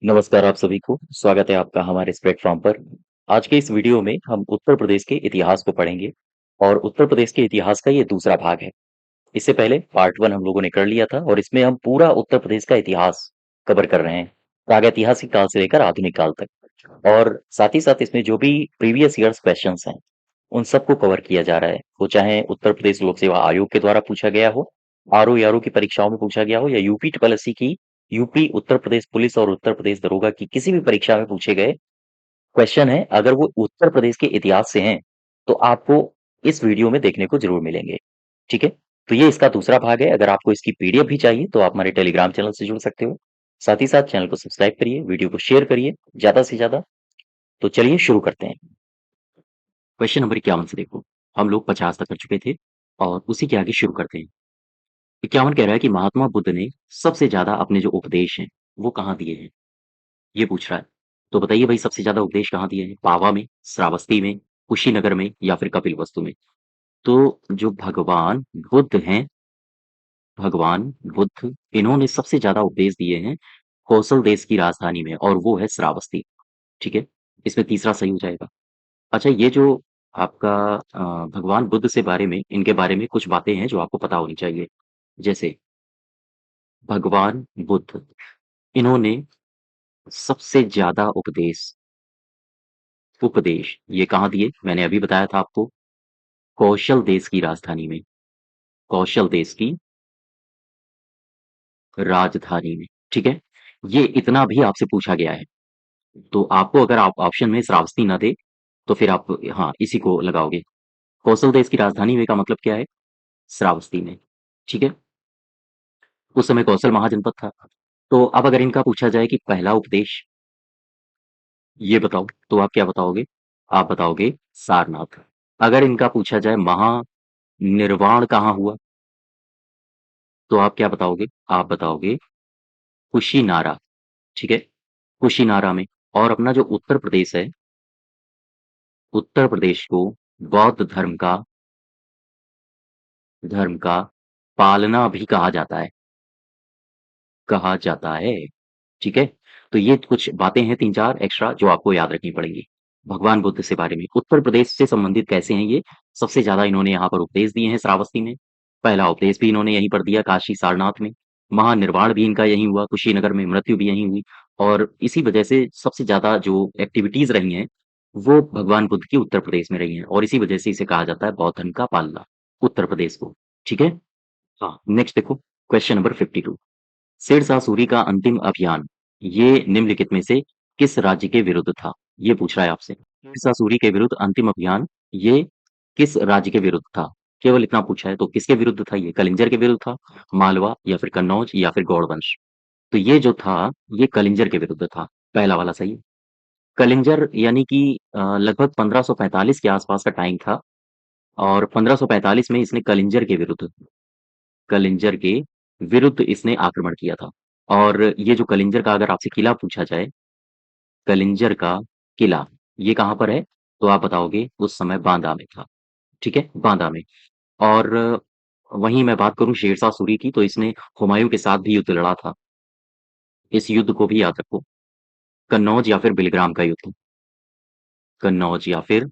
नमस्कार आप सभी को, स्वागत है आपका हमारे इस प्लेटफ़ॉर्म पर। आज के इस वीडियो में हम उत्तर प्रदेश के इतिहास को पढ़ेंगे और उत्तर प्रदेश के इतिहास का ये दूसरा भाग है। इससे पहले पार्ट 1 हम लोगों ने कर लिया था और इसमें हम पूरा उत्तर प्रदेश का इतिहास कवर कर रहे हैं, प्रागैतिहासिक काल से लेकर आधुनिक काल तक। और साथ ही साथ इसमें जो भी प्रीवियस ईयर्स क्वेश्चंस हैं, उन सबको कवर किया जा रहा है। वो चाहे उत्तर प्रदेश लोक सेवा आयोग के द्वारा पूछा गया हो, आरओ-ईआरओ की परीक्षाओं में पूछा गया हो या यूपी ट्रिपल एससी की यूपी उत्तर प्रदेश पुलिस और उत्तर प्रदेश दरोगा की किसी भी परीक्षा में पूछे गए क्वेश्चन है, अगर वो उत्तर प्रदेश के इतिहास से हैं, तो आपको इस वीडियो में देखने को ज़रूर मिलेंगे। ठीक है? तो ये इसका दूसरा भाग है। अगर आपको इसकी पीडीएफ भी चाहिए, तो आप हमारे टेलीग्राम चैनल से जुड़ सकते हो। साथ ही साथ चैनल को सब्सक्राइब करिए, वीडियो को शेयर करिए ज़्यादा से ज़्यादा। तो चलिए शुरू करते हैं। क्वेश्चन नंबर 51 से देखो, हम लोग 50 तक कर चुके थे और उसी के आगे शुरू करते हैं। 51 कह रहा है कि महात्मा बुद्ध ने सबसे ज़्यादा अपने जो उपदेश हैं, वो कहाँ दिए हैं? ये पूछ रहा है। तो बताइए भाई सबसे ज़्यादा उपदेश कहाँ दिए हैं? पावा में, श्रावस्ती में, कुशीनगर में या फिर कपिलवस्तु में? तो जो भगवान बुद्ध इन्होंने सबसे ज़्यादा उपदेश दिए हैं कौशल देश की राजधानी में और वो है श्रावस्ती। ठीक है? इसमें तीसरा सही हो जाएगा। अच्छा ये जो आपका भगवान बुद्ध से बारे में इनके बारे में कुछ बातें हैं जो आपको पता होनी चाहिए। जैसे भगवान बुद्ध इन्होंने सबसे ज़्यादा उपदेश ये कहाँ दिए? मैंने अभी बताया था आपको, कौशल देश की राजधानी में, कौशल देश की राजधानी में, ठीक है? ये इतना भी आपसे पूछा गया है। तो आपको अगर आप ऑप्शन में श्रावस्ती ना दे, तो फिर आप हाँ, इसी को लगाओगे। कौशल देश की राजधानी में का मतलब क्या है? श्रावस्ती में, ठीक है? उस समय कौशल महाजनपद था। तो अब अगर इनका पूछा जाए कि पहला उपदेश ये बताओ, तो आप क्या बताओगे? आप बताओगे सारनाथ। अगर इनका पूछा जाए महानिर्वाण कहाँ हुआ? तो आप क्या बताओगे? आप बताओगे कुशीनारा, ठीक है? कुशीनारा में। और अपना जो उत्तर प्रदेश है, उत्तर प्रदेश को बौद्ध धर्म का पालना भी कहा जाता है, ठीक है? तो ये कुछ बातें हैं 3-4 एक्स्ट्रा जो आपको याद रखनी पड़ेंगी। भगवान बुद्ध से बारे में, उत्तर प्रदेश से संबंधित कैसे हैं ये? सबसे ज़्यादा इन्होंने यहाँ पर उपदेश दिए हैं श्रावस्ती में। पहला उपदेश भी इन्होंने यहीं पर दिया काशी सारनाथ में। महानिर्वाण भी इनका यहीं हुआ, कुशीनगर में मृत्यु भी यहीं हुई और इसी वजह से सबसे ज़्यादा जो एक्टिविटीज़ रही हैं, वो भगवान बुद्ध की उत्तर प्रदेश में रही हैं और इसी वजह से इसे कहा जाता है बौद्ध धर्म का पालना, उत्तर प्रदेश को। ठीक है? हाँ, नेक्स्ट देखो क्वेश्चन नंबर 52। शेरशाह सूरी का अंतिम अभियान ये निम्नलिखित में से किस राज्य के विरुद्ध था? ये पूछ रहा है आपसे। शेरशाह सूरी के विरुद्ध अंतिम अभियान ये किस राज्य के विरुद्ध था? केवल इतना पूछा है तो किसके विरुद्ध था ये? कलिंजर के विरुद्ध था, मालवा या फिर कन्नौज या फिर गौड़ वंश? तो ये जो था ये कलिंजर के विरुद्ध था। पहला वाला सही है। कलिंजर यानी कि लगभग 1545 के आसपास का टाइम था और 1545 में इसने कलिंजर के विरुद्ध इसने आक्रमण किया था। और ये जो कलिंजर का अगर आपसे किला पूछा जाए, कलिंजर का किला ये कहाँ पर है? तो आप बताओगे उस समय बांदा में था। ठीक है? बांदा में। और वहीं मैं बात करूँ शेरशाह सूरी की तो इसने हुमायूँ के साथ भी युद्ध लड़ा था। इस युद्ध को भी याद रखो। कन्नौज या फिर बिलग्राम का युद्ध। कन्नौज या फिर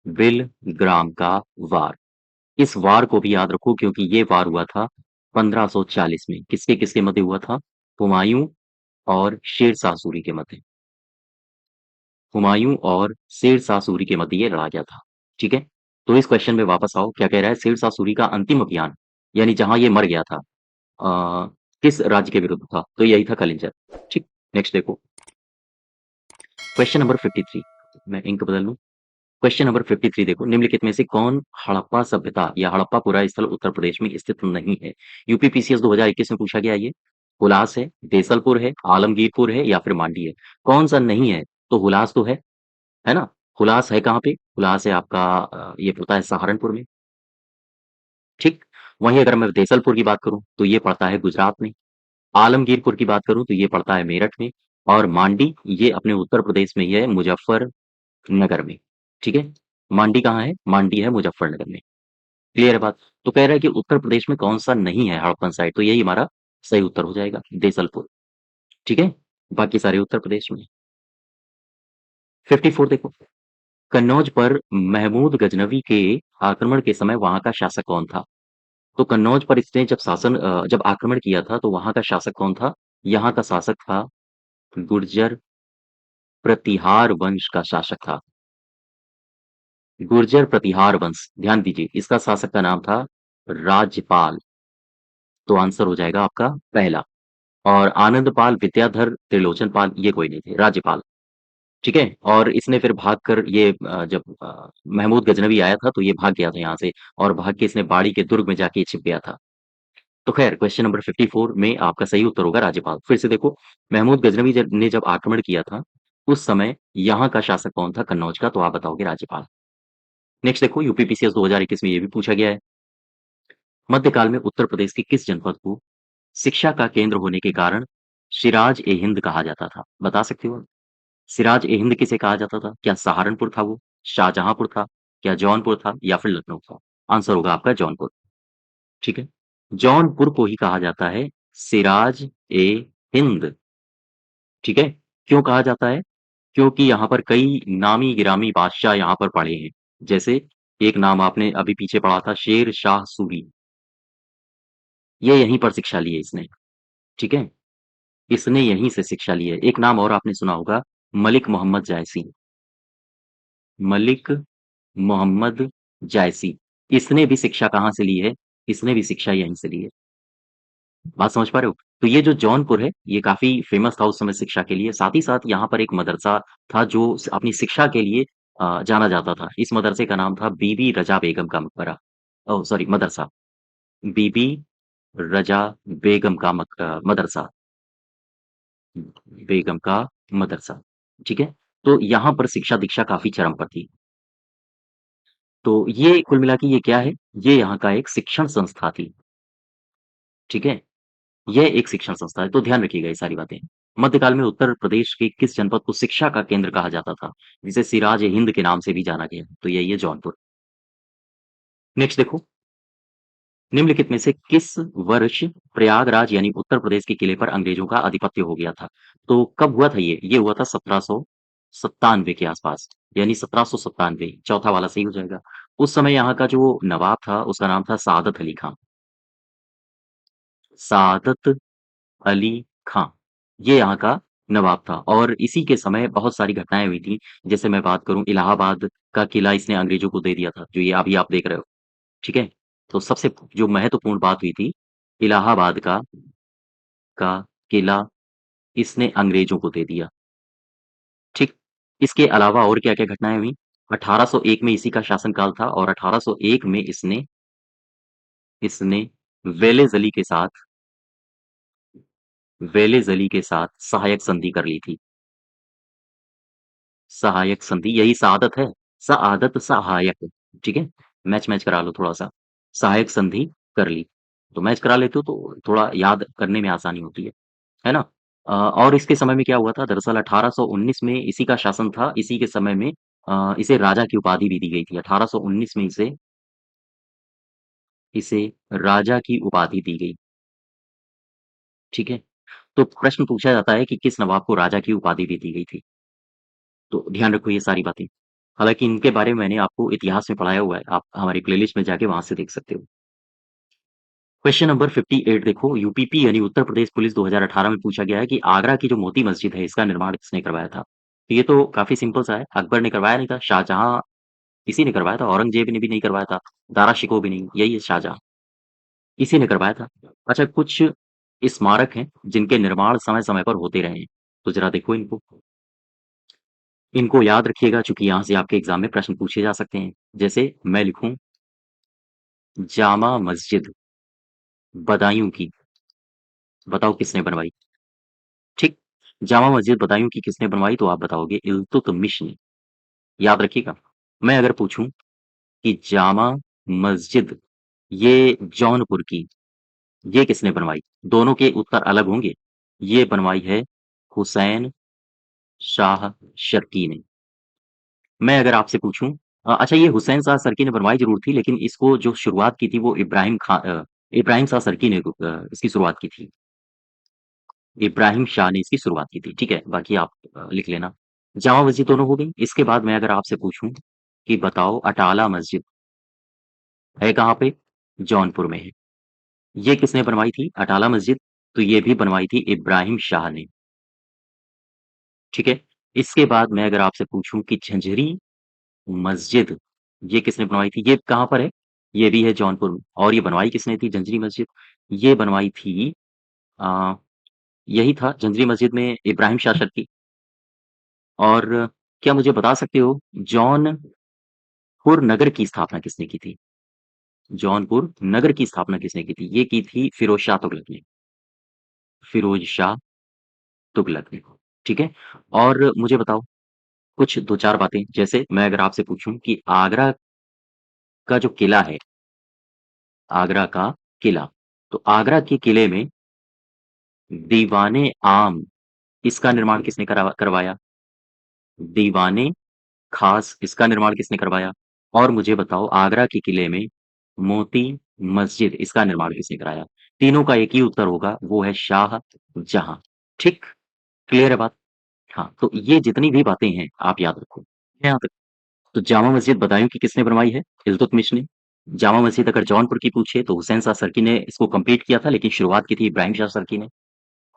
बिलग्राम का वार। इस वार को भी याद रखो क्योंकि ये वार हुआ था 1540 में। किसके-किसके मध्य हुआ था? हुमायूँ और शेरशाह सूरी के मध्य। हुमायूँ और शेरशाह सूरी के मध्य ये लड़ा गया था। ठीक है? तो इस क्वेश्चन में वापस आओ, क्या कह रहा है? शेरशाह सूरी का अंतिम अभियान, यानी जहाँ ये मर गया था किस राज्य के विरुद्ध था? तो यही था कलिंजर। ठीक, नेक्स्ट देखो। क्वेश्चन नंबर 53 मैं इंक बदल लूँ। क्वेश्चन नंबर 53 देखो, निम्नलिखित में से कौन हड़प्पा सभ्यता या हड़प्पापुरा स्थल उत्तर प्रदेश में स्थित नहीं है? यूपीपीसीएस 2021 में पूछा गया ये। हुलास है, देसलपुर है, आलमगीरपुर है या फिर मांडी है? कौन-सा नहीं है? तो हुलास तो है ना? हुलास है कहाँ पे? हुलास है आपका ये पड़ता है सहारनपुर में, ठीक? वहीं अगर मैं देसलपुर की बात करूँ, तो ये पड़ता है गुजरात में। आलमगीरपुर की बात करूँ, तो ये पड़ता है मेरठ में और मांडी ये अपने उत्तर प्रदेश में ही है, मुज़फ्फरनगर में, ठीक है? मांडी कहाँ है? मांडी है मुज़फ्फरनगर में। क्लियर है बात? तो कह रहा है कि उत्तर प्रदेश में कौन-सा नहीं है हड़प्पन साइट, तो यही हमारा सही उत्तर हो जाएगा, देसलपुर, ठीक है? बाकी सारे उत्तर प्रदेश में। 54 देखो, कन्नौज पर महमूद गजनवी के आक्रमण के समय वहाँ का शासक कौन था? तो कन्नौज पर इसने जब आक्रमण किया था तो वहाँ का शासक कौन था? यहाँ का शासक था गुर्जर प्रतिहार वंश का शासक था। गुर्जर प्रतिहार वंश, ध्यान दीजिए, इसका शासक का नाम था राज्यपाल। तो आंसर हो जाएगा आपका पहला। और आनंदपाल, विद्याधर, त्रिलोचन पाल ये कोई नहीं थे, राज्यपाल। ठीक है? और इसने फिर भागकर जब महमूद गजनवी आया था तो ये भाग गया था यहाँ से और भाग के इसने बाड़ी के दुर्ग में जाके छिप गया था। तो खैर क्वेश्चन नंबर 54 में आपका सही उत्तर होगा राज्यपाल। फिर से देखो, महमूद गजनवी ने जब आक्रमण किया था उस समय यहाँ का शासक कौन था कन्नौज का? तो आप बताओगे राज्यपाल। नेक्स्ट देखो, यूपीपीसीएस 2021 में ये भी पूछा गया है। मध्यकाल में उत्तर प्रदेश के किस जनपद को शिक्षा का केंद्र होने के कारण सिराज ए हिंद कहा जाता था? बता सकते हो? सिराज ए हिंद किसे कहा जाता था? क्या सहारनपुर था वो? शाहजहांपुर था? क्या जौनपुर था या फिर लखनऊ था? आंसर होगा आपका जौनपुर। ठीक है, जौनपुर को ही कहा जाता है सिराज ए हिंद। ठीक है, क्यों कहा जाता है? क्योंकि यहाँ पर कई नामी गिरामी बादशाह यहाँ पर पढ़े हैं। जैसे एक नाम आपने अभी पीछे पढ़ा था, शेर शाह सूरी, ये यहीं पर शिक्षा ली है इसने। ठीक है, इसने यहीं से शिक्षा ली है। एक नाम और आपने सुना होगा, मलिक मोहम्मद जायसी। मलिक मोहम्मद जायसी, इसने भी शिक्षा कहाँ से ली है? इसने भी शिक्षा यहीं से ली है। बात समझ पा रहे हो? तो ये जो जौनपुर है, ये काफ़ी फ़ेमस था उस समय शिक्षा के लिए। साथ ही साथ यहाँ पर एक मदरसा था जो अपनी शिक्षा के लिए जाना जाता था। इस मदरसे का नाम था बीबी रज़ा बेगम का मकबरा। ओह! सॉरी, मदरसा। बीबी रज़ा बेगम का मदरसा। बेगम का मदरसा। ठीक है? तो यहाँ पर शिक्षा दीक्षा काफ़ी चरम पर थी। तो ये कुल मिला के ये क्या है? ये यहाँ का एक शिक्षण संस्था थी। ठीक है? यह एक शिक्षण संस्था है, तो ध्यान रखिएगा ये सारी बातें। मध्यकाल में उत्तर प्रदेश के किस जनपद को शिक्षा का केंद्र कहा जाता था? जिसे सिराज-ए-हिंद के नाम से भी जाना गया है, तो यही है जौनपुर। नेक्स्ट देखो, निम्नलिखित में से किस वर्ष प्रयागराज यानी उत्तर प्रदेश के किले पर अंग्रेजों का आधिपत्य हो गया था? तो कब हुआ था ये? ये हुआ था 1797 के आसपास, यानी 1797, चौथा वाला सही हो जाएगा। उस समय यहाँ का जो नवाब था, उसका नाम था सादत अली खां। सादत अली खां, ये यहाँ का नवाब था और इसी के समय बहुत सारी घटनाएँ हुई थी। जैसे मैं बात करूँ, इलाहाबाद का किला इसने अंग्रेज़ों को दे दिया था, जो ये अभी आप देख रहे हो, ठीक है? तो सबसे जो महत्वपूर्ण बात हुई थी, इलाहाबाद का किला इसने अंग्रेज़ों को दे दिया, ठीक? इसके अलावा और क्या-क्या घटनाएँ हुई? 1801 में इसी का शासनकाल था और 1801 में इसने इसने वेलेज़ली के साथ सहायक संधि कर ली थी। सहायक संधि, यही सआदत है। सआदत, सहायक, ठीक है? मैच-मैच करा लो थोड़ा-सा। सहायक संधि कर ली। तो मैच करा लेते हो तो थोड़ा याद करने में आसानी होती है ना? और इसके समय में क्या हुआ था, दरअसल 1819 में इसी का शासन था, इसी के समय में इसे राजा की उपाधि भी दी गई थी। 1819 में इसे राजा की उपाधि दी गई, ठीक है? तो प्रश्न पूछा जाता है कि किस नवाब को राजा की उपाधि भी दी गई थी? तो ध्यान रखो ये सारी बातें। हालाँकि इनके बारे में मैंने आपको इतिहास में पढ़ाया हुआ है, आप हमारी प्लेलिस्ट में जाके वहाँ से देख सकते हो। क्वेश्चन नंबर 58 देखो, यूपीपी यानी उत्तर प्रदेश पुलिस 2018 में पूछा गया है कि आगरा की जो मोती मस्जिद है, इसका निर्माण किसने करवाया था? तो ये तो काफ़ी सिंपल सा है, अकबर ने करवाया नहीं था, शाहजहाँ इसी ने करवाया था, औरंगज़ेब ने भी नहीं करवाया था, दारा शिकोह भी नहीं, यही है शाहजहाँ, इसी ने करवाया था। अच्छा, कुछ स्मारक हैं, जिनके निर्माण समय-समय पर होते रहे हैं, तो ज़रा देखो इनको। इनको याद रखिएगा चूँकि यहाँ से आपके एग्ज़ाम में प्रश्न पूछे जा सकते हैं। जैसे मैं लिखूँ जामा मस्जिद बदायूं की, बताओ किसने बनवाई? ठीक, जामा मस्जिद बदायूं की किसने बनवाई? तो आप बताओगे इल्तुतमिश ने। याद रखिएगा। मैं अगर पूछूं कि जामा मस्जिद ये जौनपुर की, ये किसने बनवाई? दोनों के उत्तर अलग होंगे। ये बनवाई है हुसैन शाह शर्की ने। मैं अगर आपसे पूछूं, अच्छा, ये हुसैन शाह शर्की ने बनवाई जरूर थी, लेकिन इसको जो शुरुआत की थी वो इब्राहिम शाह शर्की ने इसकी शुरुआत की थी। इब्राहिम शाह ने इसकी शुरुआत की थी, ठीक है? बाकी आप लिख लेना। जामा मस्जिद दोनों हो गई। इसके बाद मैं अगर आपसे पूछूँ कि बताओ अटाला मस्जिद है कहाँ पे? जौनपुर में है। ये किसने बनवाई थी अटाला मस्जिद? तो ये भी बनवाई थी इब्राहिम शाह ने, ठीक है? इसके बाद मैं अगर आपसे पूछूँ कि झंझरी मस्जिद ये किसने बनवाई थी? ये कहाँ पर है? ये भी है जौनपुर में और ये बनवाई किसने थी झंझरी मस्जिद? ये बनवाई थी अ, यही था झंझरी मस्जिद में इब्राहिम शाह शर्की। और क्या मुझे बता सकते हो जौनपुर नगर की स्थापना किसने की थी? जौनपुर नगर की स्थापना किसने की थी? ये की थी फिरोज शाह तुगलक ने। फिरोज शाह तुगलक ने, ठीक है? और मुझे बताओ कुछ 2-4 बातें जैसे मैं अगर आपसे पूछूं कि आगरा का जो किला है, आगरा का किला, तो आगरा के किले में दीवाने आम इसका निर्माण किसने करवाया? दीवाने खास इसका निर्माण किसने करवाया? और मुझे बताओ आगरा के किले में मोती मस्जिद इसका निर्माण किसने कराया? तीनों का एक ही उत्तर होगा, वो है शाहजहां। ठीक? क्लियर है बात? हाँ, तो ये जितनी भी बातें हैं आप याद रखो। यहाँ तक तो जामा मस्जिद बतायूं कि किसने बनवाई है? इल्तुतमिश ने। जामा मस्जिद अगर जौनपुर की पूछे तो हुसैन शाह सर्की ने इसको कंप्लीट किया था, लेकिन शुरुआत की थी इब्राहिम शाह सर्की ने।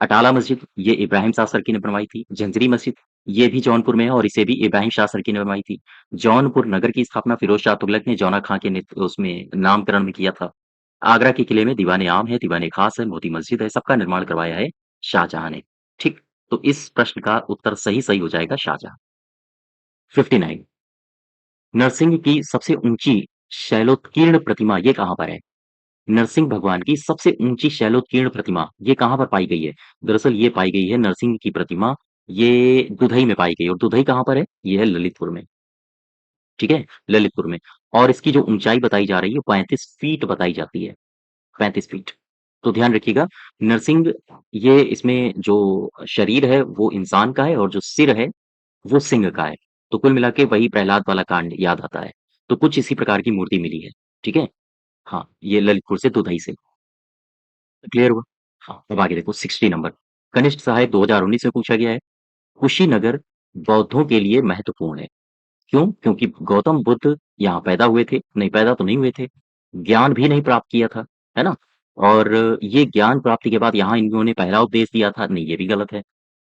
अटाला मस्जिद ये इब्राहिम शाह सर्की ने बनवाई थी। जंजरी मस्जिद ये भी जौनपुर में है और इसे भी इब्राहिम शाह सर्की ने बनवाई थी। जौनपुर नगर की स्थापना फिरोज शाह तुगलक ने जौना खां के उसमें नामकरण में किया था। आगरा के किले में दीवाने आम है, दीवाने खास है, मोती मस्जिद है, सबका निर्माण करवाया है शाहजहां ने। ठीक, तो इस प्रश्न का उत्तर सही सही हो जाएगा शाहजहां। 59 नरसिंह की सबसे ऊंची शैलोत्कीर्ण प्रतिमा ये कहां पर है? नरसिंह भगवान की सबसे ऊंची शैलोत्कीर्ण प्रतिमा ये कहां पर पाई गई है? दरअसल ये पाई गई है नरसिंह की प्रतिमा, ये दुधई में पाई गई और दुधई कहां पर है? ये है ललितपुर में, ठीक है? ललितपुर में। और इसकी जो ऊंचाई बताई जा रही है 35 फीट बताई जाती है, 35 फीट। तो ध्यान रखिएगा नरसिंह ये इसमें जो शरीर है वो इंसान का है और जो सिर है वो सिंह का है। तो कुल मिला के वही प्रहलाद वाला कांड याद आता है। तो कुछ इसी प्रकार की मूर्ति मिली है, ठीक है? हाँ, ये ललितपुर से दुधई से। क्लियर हुआ? हाँ, अब आगे देखो 60 नंबर। कनिष्ठ सहायक 2019 में पूछा गया है। कुशीनगर बौद्धों के लिए महत्वपूर्ण है। क्यों? क्योंकि गौतम बुद्ध यहाँ पैदा हुए थे, नहीं पैदा तो नहीं हुए थे, ज्ञान भी नहीं प्राप्त किया था, है ना? और ये ज्ञान प्राप्ति के बाद यहाँ इन्होंने पहला उपदेश दिया था, नहीं ये भी गलत है।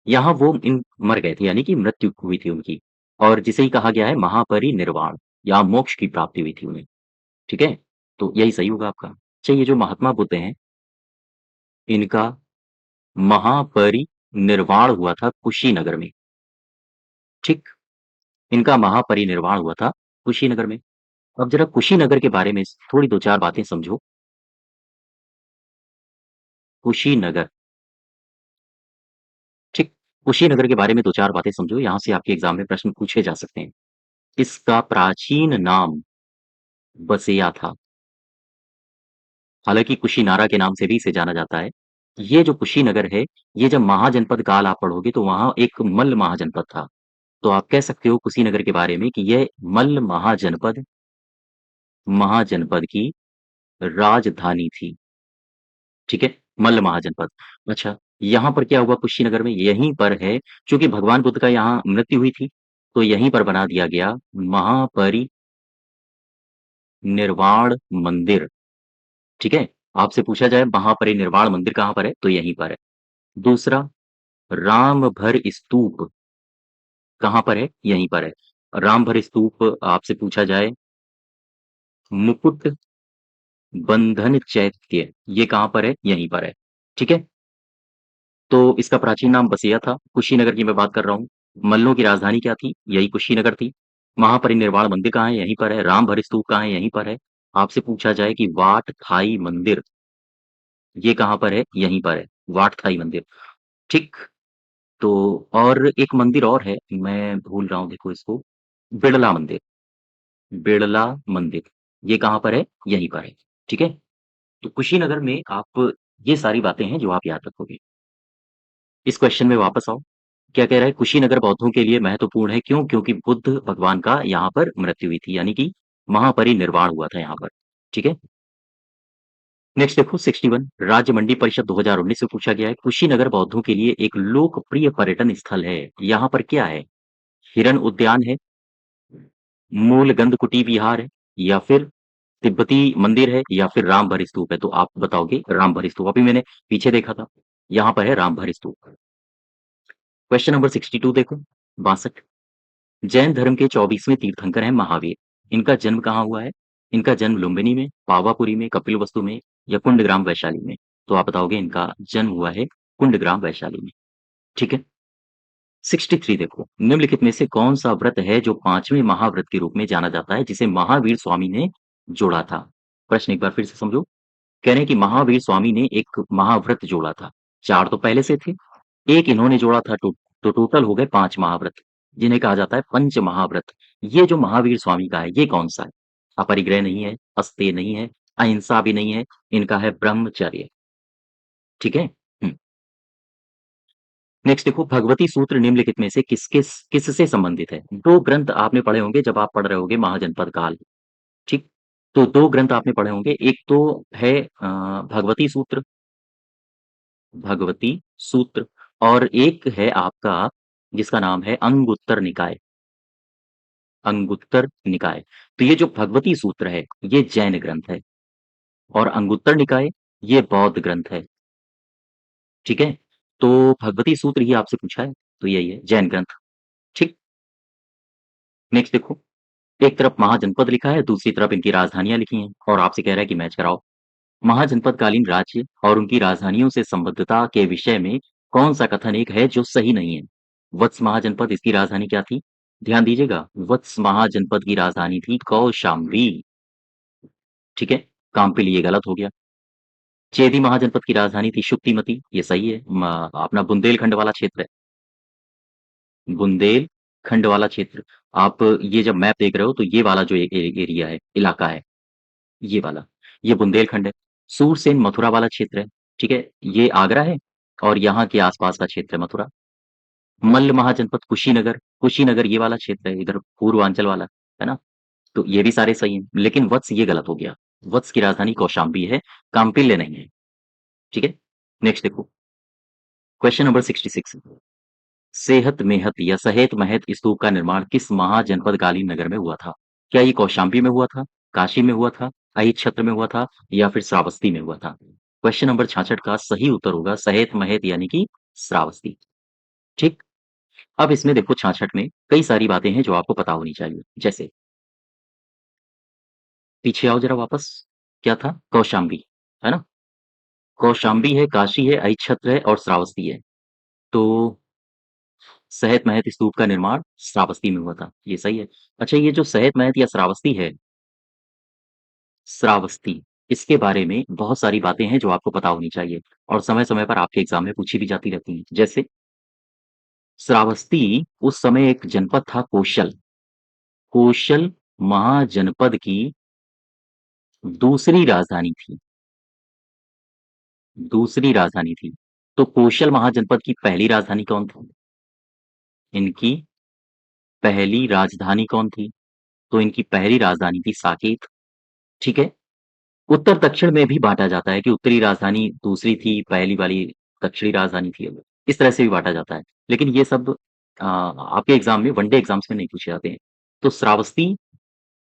यहाँ वो इन मर गए थे यानी कि मृत्यु हुई थी उनकी और जिसे ही कहा गया है महापरिनिर्वाण या मोक्ष की प्राप्ति हुई थी उन्हें, ठीक है? तो यही सही होगा आपका। अच्छा ये जो महात्मा बुद्ध हैं, इनका महापरिनिर्वाण हुआ था कुशीनगर में, ठीक? इनका महापरिनिर्वाण हुआ था कुशीनगर में। अब जरा कुशीनगर के बारे में थोड़ी 2-4 बातें समझो। कुशीनगर, ठीक? कुशीनगर के बारे में 2-4 बातें समझो, यहाँ से आपके एग्ज़ाम में प्रश्न पूछे जा सकते हैं। इसका प्राचीन नाम बसेया था, हालाँकि कुशीनारा के नाम से भी इसे जाना जाता है। ये जो कुशीनगर है, ये जब महाजनपद काल आप पढ़ोगे तो वहाँ एक मल्ल महाजनपद था। तो आप कह सकते हो कुशीनगर के बारे में कि ये मल्ल महाजनपद की राजधानी थी। ठीक है? मल्ल महाजनपद। अच्छा, यहाँ पर क्या हुआ कुशीनगर में? यहीं पर है चूँकि भगवान बुद्ध का यहाँ मृत्यु हुई थी, तो यहीं पर बना दिया गया महापरिनिर्वाण मंदिर, ठीक है? आपसे पूछा जाए महापरिनिर्वाण मंदिर कहाँ पर है? तो यहीं पर है। दूसरा, रामभर स्तूप कहाँ पर है? यहीं पर है। रामभर स्तूप आपसे पूछा जाए मुकुट बंधन चैत्य ये कहाँ पर है? यहीं पर है। ठीक है? तो इसका प्राचीन नाम बसिया था, कुशीनगर की मैं बात कर रहा हूँ। मल्लों की राजधानी क्या थी? यही कुशीनगर थी। महापरिनिर्वाण मंदिर कहाँ है? यहीं पर है। रामभर स्तूप कहाँ है? यहीं पर है। आपसे पूछा जाए कि वाट थाई मंदिर ये कहाँ पर है? यहीं पर है। वाट थाई मंदिर, ठीक? तो और एक मंदिर और है, मैं भूल रहा हूँ देखो इसको, बिड़ला मंदिर, बिड़ला मंदिर, ये कहाँ पर है? यहीं पर है, ठीक है? तो कुशीनगर में आप ये सारी बातें हैं जो आप याद रखोगे। इस क्वेश्चन में वापस आओ। क्या कह रहा है? कुशीनगर बौद्धों के लिए महत्वपूर्ण है, क्यों? क्योंकि बुद्ध भगवान का यहाँ पर मृत्यु हुई थी, यानी कि महापरिनिर्वाण हुआ था यहाँ पर, ठीक है? नेक्स्ट देखो 61 राज्य मंडी परिषद 2019 से पूछा गया है, कुशीनगर बौद्धों के लिए एक लोकप्रिय पर्यटन स्थल है, यहाँ पर क्या है? हिरन उद्यान है, मूल गंधकुटी विहार है, या फिर तिब्बती मंदिर है, या फिर रामभर स्तूप है? तो आप बताओगे रामभर स्तूप। अभी मैंने पीछे देखा था, यहाँ पर है रामभर स्तूप। क्वेश्चन नंबर 62 देखो 62 जैन धर्म के 24वें तीर्थंकर हैं महावीर। इनका जन्म कहाँ हुआ है? इनका जन्म लुम्बिनी में, पावापुरी में, कपिलवस्तु में, या कुंडग्राम वैशाली में? तो आप बताओगे इनका जन्म हुआ है कुंडग्राम वैशाली में। ठीक है। 63 देखो निम्नलिखित में से कौन सा व्रत है जो पांचवें महाव्रत के रूप में जाना जाता है, जिसे महावीर स्वामी ने जोड़ा था? प्रश्न एक बार फिर से समझो। कह रहे हैं कि महावीर स्वामी ने एक महाव्रत जोड़ा था। चार तो पहले से थे, एक इन्होंने जोड़ा था, तो टोटल हो गए पांच महाव्रत, जिन्हें कहा जाता है पंच महाव्रत। ये जो महावीर स्वामी का है ये कौन सा है? अपरिग्रह नहीं है, अस्तेय नहीं है, अहिंसा भी नहीं है, इनका है ब्रह्मचर्य। ठीक है। नेक्स्ट देखो भगवती सूत्र निम्नलिखित में से किससे संबंधित है? दो ग्रंथ आपने पढ़े होंगे जब आप पढ़ रहे होगे महाजनपद काल। ठीक। तो दो ग्रंथ आपने पढ़े होंगे, एक तो है भगवती सूत्र, भगवती सूत्र, और एक है आपका जिसका नाम है अंगुत्तर निकाय, अंगुत्तर निकाय। तो ये जो भगवती सूत्र है ये जैन ग्रंथ है, और अंगुत्तर निकाय ये बौद्ध ग्रंथ है। ठीक है। तो भगवती सूत्र ही आपसे पूछा है, तो यही है जैन ग्रंथ। ठीक। नेक्स्ट देखो, एक तरफ महाजनपद लिखा है, दूसरी तरफ इनकी राजधानियां लिखी हैं, और आपसे कह रहा है कि मैच कराओ। महाजनपदकालीन राज्य और उनकी राजधानियों से संबद्धता के विषय में कौन सा कथन एक है जो सही नहीं है? वत्स महाजनपद, इसकी राजधानी क्या थी? ध्यान दीजिएगा, वत्स महाजनपद की राजधानी थी कौशाम्बी। ठीक है। काम्पिल ये गलत हो गया। चेदी महाजनपद की राजधानी थी शुक्तिमती, ये सही है। अपना बुंदेलखंड वाला क्षेत्र है, बुंदेलखंड वाला क्षेत्र। आप ये जब मैप देख रहे हो तो ये वाला जो एरिया है, इलाका है, ये वाला, ये बुंदेलखंड है। सूरसेन मथुरा वाला क्षेत्र है। ठीक है। ये आगरा है, और यहाँ के आसपास का क्षेत्र है मथुरा। मल्ल महाजनपद कुशीनगर, कुशीनगर ये वाला क्षेत्र है, इधर पूर्वांचल वाला, है ना? तो ये भी सारे सही हैं, लेकिन वत्स ये गलत हो गया। वत्स की राजधानी कौशाम्बी है, काम्पिल्य नहीं है। ठीक है। नेक्स्ट देखो, क्वेश्चन नंबर 66 सेहत मेहत या सहेत महत स्तूप का निर्माण किस महाजनपदकालीन नगर में हुआ था? क्या ये कौशाम्बी में हुआ था, काशी में हुआ था, अहिच्छत्र में हुआ था, या फिर श्रावस्ती में हुआ था? क्वेश्चन नंबर 66 का सही उत्तर होगा सहेत महत यानी कि श्रावस्ती। ठीक। अब इसमें देखो 66 में कई सारी बातें हैं जो आपको पता होनी चाहिए, जैसे पीछे आओ जरा वापस, क्या था? कौशाम्बी, है ना? कौशाम्बी है, काशी है, अहिच्छत्र है, और श्रावस्ती है। तो सहेत महत स्तूप का निर्माण श्रावस्ती में हुआ था, ये सही है। अच्छा, ये जो सहेत महत या श्रावस्ती है, श्रावस्ती, इसके बारे में बहुत सारी बातें हैं जो आपको पता होनी चाहिए, और समय-समय पर आपके एग्जाम में पूछी भी जाती रहती हैं। जैसे श्रावस्ती उस समय एक जनपद था कोशल, कोशल महाजनपद की दूसरी राजधानी थी, दूसरी राजधानी थी। तो कोशल महाजनपद की पहली राजधानी कौन थी? इनकी पहली राजधानी कौन थी? तो इनकी पहली राजधानी थी साकेत। ठीक है। उत्तर दक्षिण में भी बांटा जाता है कि उत्तरी राजधानी दूसरी थी, पहली वाली दक्षिणी राजधानी थी। इस तरह से भी बांटा जाता है, लेकिन ये सब आपके एग्जाम में वनडे एग्जाम्स में नहीं पूछे जाते हैं। तो श्रावस्ती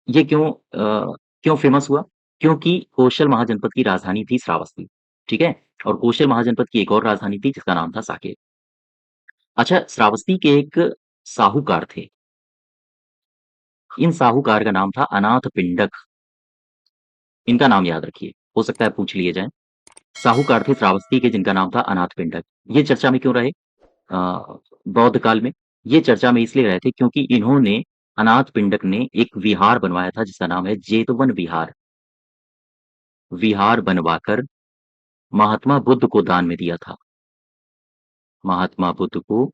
ये क्यों फेमस हुआ? क्योंकि कौशल महाजनपद की राजधानी थी श्रावस्ती। ठीक है। और कौशल महाजनपद की एक और राजधानी थी जिसका नाम था साकेत। अच्छा, श्रावस्ती के एक साहूकार थे, इन साहूकार का नाम था अनाथ पिंडक। इनका नाम याद रखिए, हो सकता है पूछ लिए जाए। साहूकार थे श्रावस्ती के जिनका नाम था अनाथ पिंडक। ये चर्चा में क्यों रहे? बौद्ध काल में ये चर्चा में इसलिए रहे थे क्योंकि इन्होंने, अनाथ पिंडक ने एक विहार बनवाया था जिसका नाम है जेतवन विहार। विहार बनवाकर महात्मा बुद्ध को दान में दिया था, महात्मा बुद्ध को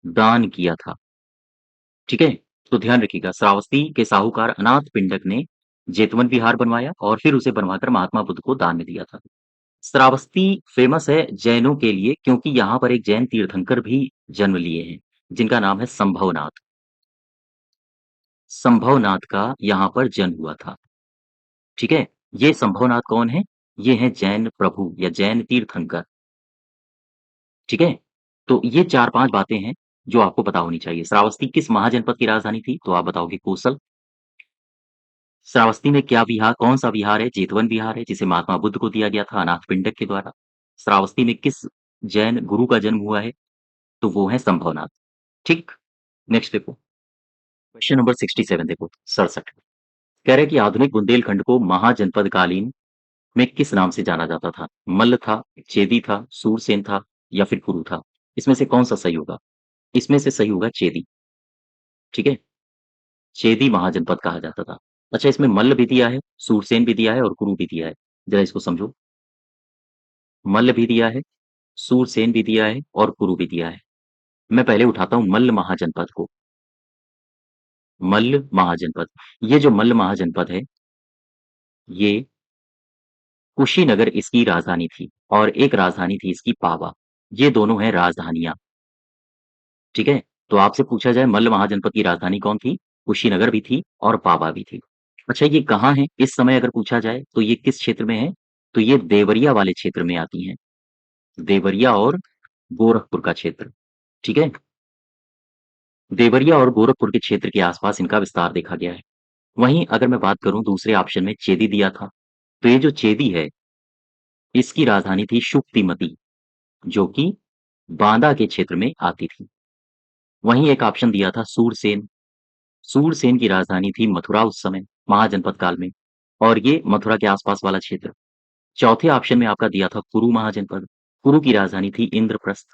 दान किया था। ठीक है। तो ध्यान रखिएगा, श्रावस्ती के साहूकार अनाथ पिंडक ने जेतवन विहार बनवाया और फिर उसे बनवाकर महात्मा बुद्ध को दान में दिया था। श्रावस्ती फेमस है जैनों के लिए क्योंकि यहाँ पर एक जैन तीर्थंकर भी जन्म लिए हैं जिनका नाम है संभवनाथ। संभवनाथ का यहाँ पर जन्म हुआ था। ठीक है। ये संभवनाथ कौन है? ये हैं जैन प्रभु या जैन तीर्थंकर, ठीक है? तो ये 4-5 बातें हैं जो आपको पता होनी चाहिए। श्रावस्ती किस महाजनपद की राजधानी थी? तो आप बताओगे कोसल। श्रावस्ती में क्या विहार कौन-सा विहार है? जेतवन विहार है, जिसे महात्मा बुद्ध को दिया गया था अनाथपिंडक के द्वारा। श्रावस्ती में किस जैन गुरु का जन्म हुआ है? तो वो है संभवनाथ, ठीक? नेक्स्ट देखो, क्वेश्चन नंबर 67 देखो, 67 कह रहा है कि आधुनिक बुंदेलखंड को महाजनपद कालीन में किस नाम से जाना जाता था? मल्ल था, चेदी था, सूरसेन था या फिर कुरु था? इसमें से कौन-सा सही होगा? इसमें से सही होगा चेदी, ठीक है? चेदी महाजनपद कहा जाता था। अच्छा, इसमें मल्ल भी दिया है, सूरसेन भी दिया है और कुरु भी दिया है। ज़रा इसको समझो। मल्ल भी दिया है, सूरसेन भी दिया है और कुरु भी दिया है। मैं पहले उठाता हूँ मल्ल महाजनपद को। मल्ल महाजनपद, ये जो मल्ल महाजनपद है, ये कुशीनगर इसकी राजधानी थी और एक राजधानी थी इसकी पावा। ये दोनों हैं राजधानियाँ, ठीक है? तो आपसे पूछा जाए मल्ल महाजनपद की राजधानी कौन थी? कुशीनगर भी थी और पावा भी थी। अच्छा, ये कहाँ है? इस समय अगर पूछा जाए तो ये किस क्षेत्र में है? तो ये देवरिया वाले क्षेत्र में आती हैं। देवरिया और गोरखपुर का क्षेत्र, ठीक है? देवरिया और गोरखपुर के क्षेत्र के आसपास इनका विस्तार देखा गया है। वहीं अगर मैं बात करूँ दूसरे ऑप्शन में चेदी दिया था, तो ये जो चेदी है, इसकी राजधानी थी शुक्तिमती, जो कि बांदा के क्षेत्र में आती थी। वहीं एक ऑप्शन दिया था सूरसेन, सूरसेन की राजधानी थी मथुरा उस समय, महाजनपद काल में, और ये मथुरा के आसपास वाला क्षेत्र। चौथे ऑप्शन में आपका दिया था कुरु महाजनपद, कुरु की राजधानी थी इंद्रप्रस्थ,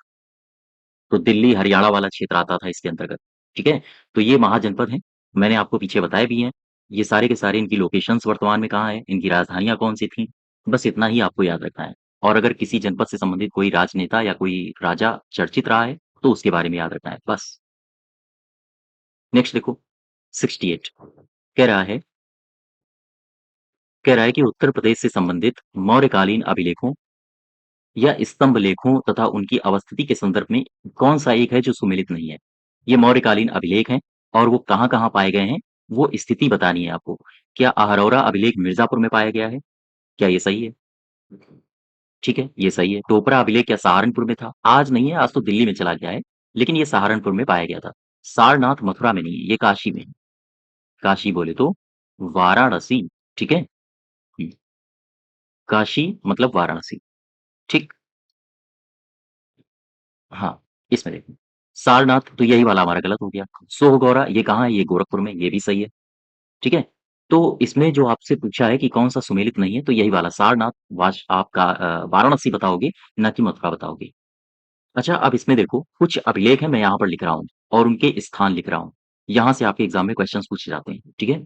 तो दिल्ली, हरियाणा वाला क्षेत्र आता था इसके अंतर्गत, ठीक है? तो ये महाजनपद हैं, मैंने आपको पीछे बताए भी हैं। ये सारे के सारे इनकी लोकेशंस वर्तमान में कहाँ हैं, इनकी राजधानियाँ कौन-सी थीं, बस इतना ही आपको याद रखना है। और अगर किसी जनपद से संबंधित कोई राजनेता या कोई राजा चर्चित रहा है, तो उसके बारे में याद रखना है, बस। नेक्स्ट देखो, 68 कह रहा है कि उत्तर प्रदेश से संबंधित मौर्यकालीन अभिलेखों या स्तंभ लेखों तथा उनकी अवस्थिति के संदर्भ में कौन-सा एक है जो सुमेलित नहीं है? ये मौर्यकालीन अभिलेख हैं और वो कहाँ-कहाँ पाए गए हैं, वो स्थिति बतानी है आपको। क्या अहरौरा अभिलेख मिर्ज़ापुर में पाया गया है? क्या ये सही है? ठीक है, ये सही है। टोपरा अभिलेख क्या सहारनपुर में था? आज नहीं है, आज तो दिल्ली में चला गया है, लेकिन ये सहारनपुर में पाया गया था। सारनाथ मथुरा में नहीं है, ये काशी में है। काशी बोले तो वाराणसी, ठीक है? हुँ, काशी मतलब वाराणसी, ठीक? हाँ, इसमें देखो, सारनाथ तो यही वाला हमारा गलत हो गया। सोहगौरा ये कहाँ है? ये गोरखपुर में, ये भी सही है, ठीक है? तो इसमें जो आपसे पूछा है कि कौन-सा सुमेलित नहीं है, तो यही वाला सारनाथ आपका वाराणसी बताओगे, ना कि मथुरा बताओगे। अच्छा, अब इसमें देखो कुछ अभिलेख हैं, मैं यहाँ पर लिख रहा हूँ और उनके स्थान लिख रहा हूँ। यहाँ से आपके एग्ज़ाम में क्वेश्चन्स पूछे जाते हैं, ठीक है?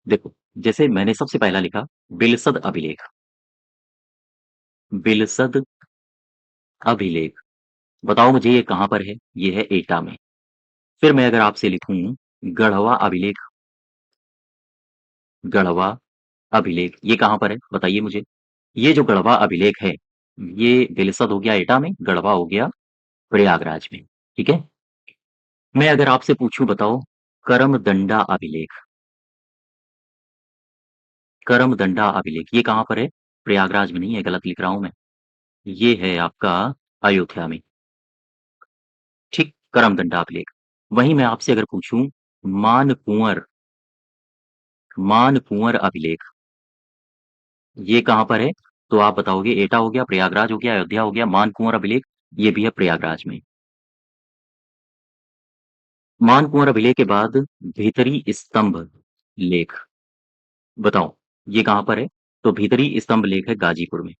देखो, जैसे मैंने सबसे पहला लिखा बिलसद अभिलेख, बिलसद अभिलेख, बताओ मुझे ये कहाँ पर है? ये है एटा में। फिर मैं अगर आपसे लिखूँ गढ़वा अभिलेख, गढ़वा अभिलेख, ये कहाँ पर है? बताइए मुझे। ये जो गढ़वा अभिलेख है, ये बिलसद हो गया एटा में, गढ़वा हो गया प्रयागराज में, ठीक है? मैं अगर आपसे पूछूँ बताओ करमदंडा अभिलेख, करमदंडा अभिलेख, ये कहाँ पर है? प्रयागराज में नहीं है, गलत लिख रहा हूँ मैं। ये है आपका अयोध्या में, ठीक? करमदंडा अभिलेख। वहीं मैं आपसे अगर पूछूँ मानकुंवर, मानकुंवर अभिलेख, ये कहाँ पर है? तो आप बताओगे एटा हो गया, प्रयागराज हो गया, अयोध्या हो गया, मानकुंवर अभिलेख, ये भी है प्रयागराज में। मानकुंवर अभिलेख के बाद भीतरी स्तंभ लेख, बताओ ये कहाँ पर है? तो भीतरी स्तंभ लेख है गाजीपुर में,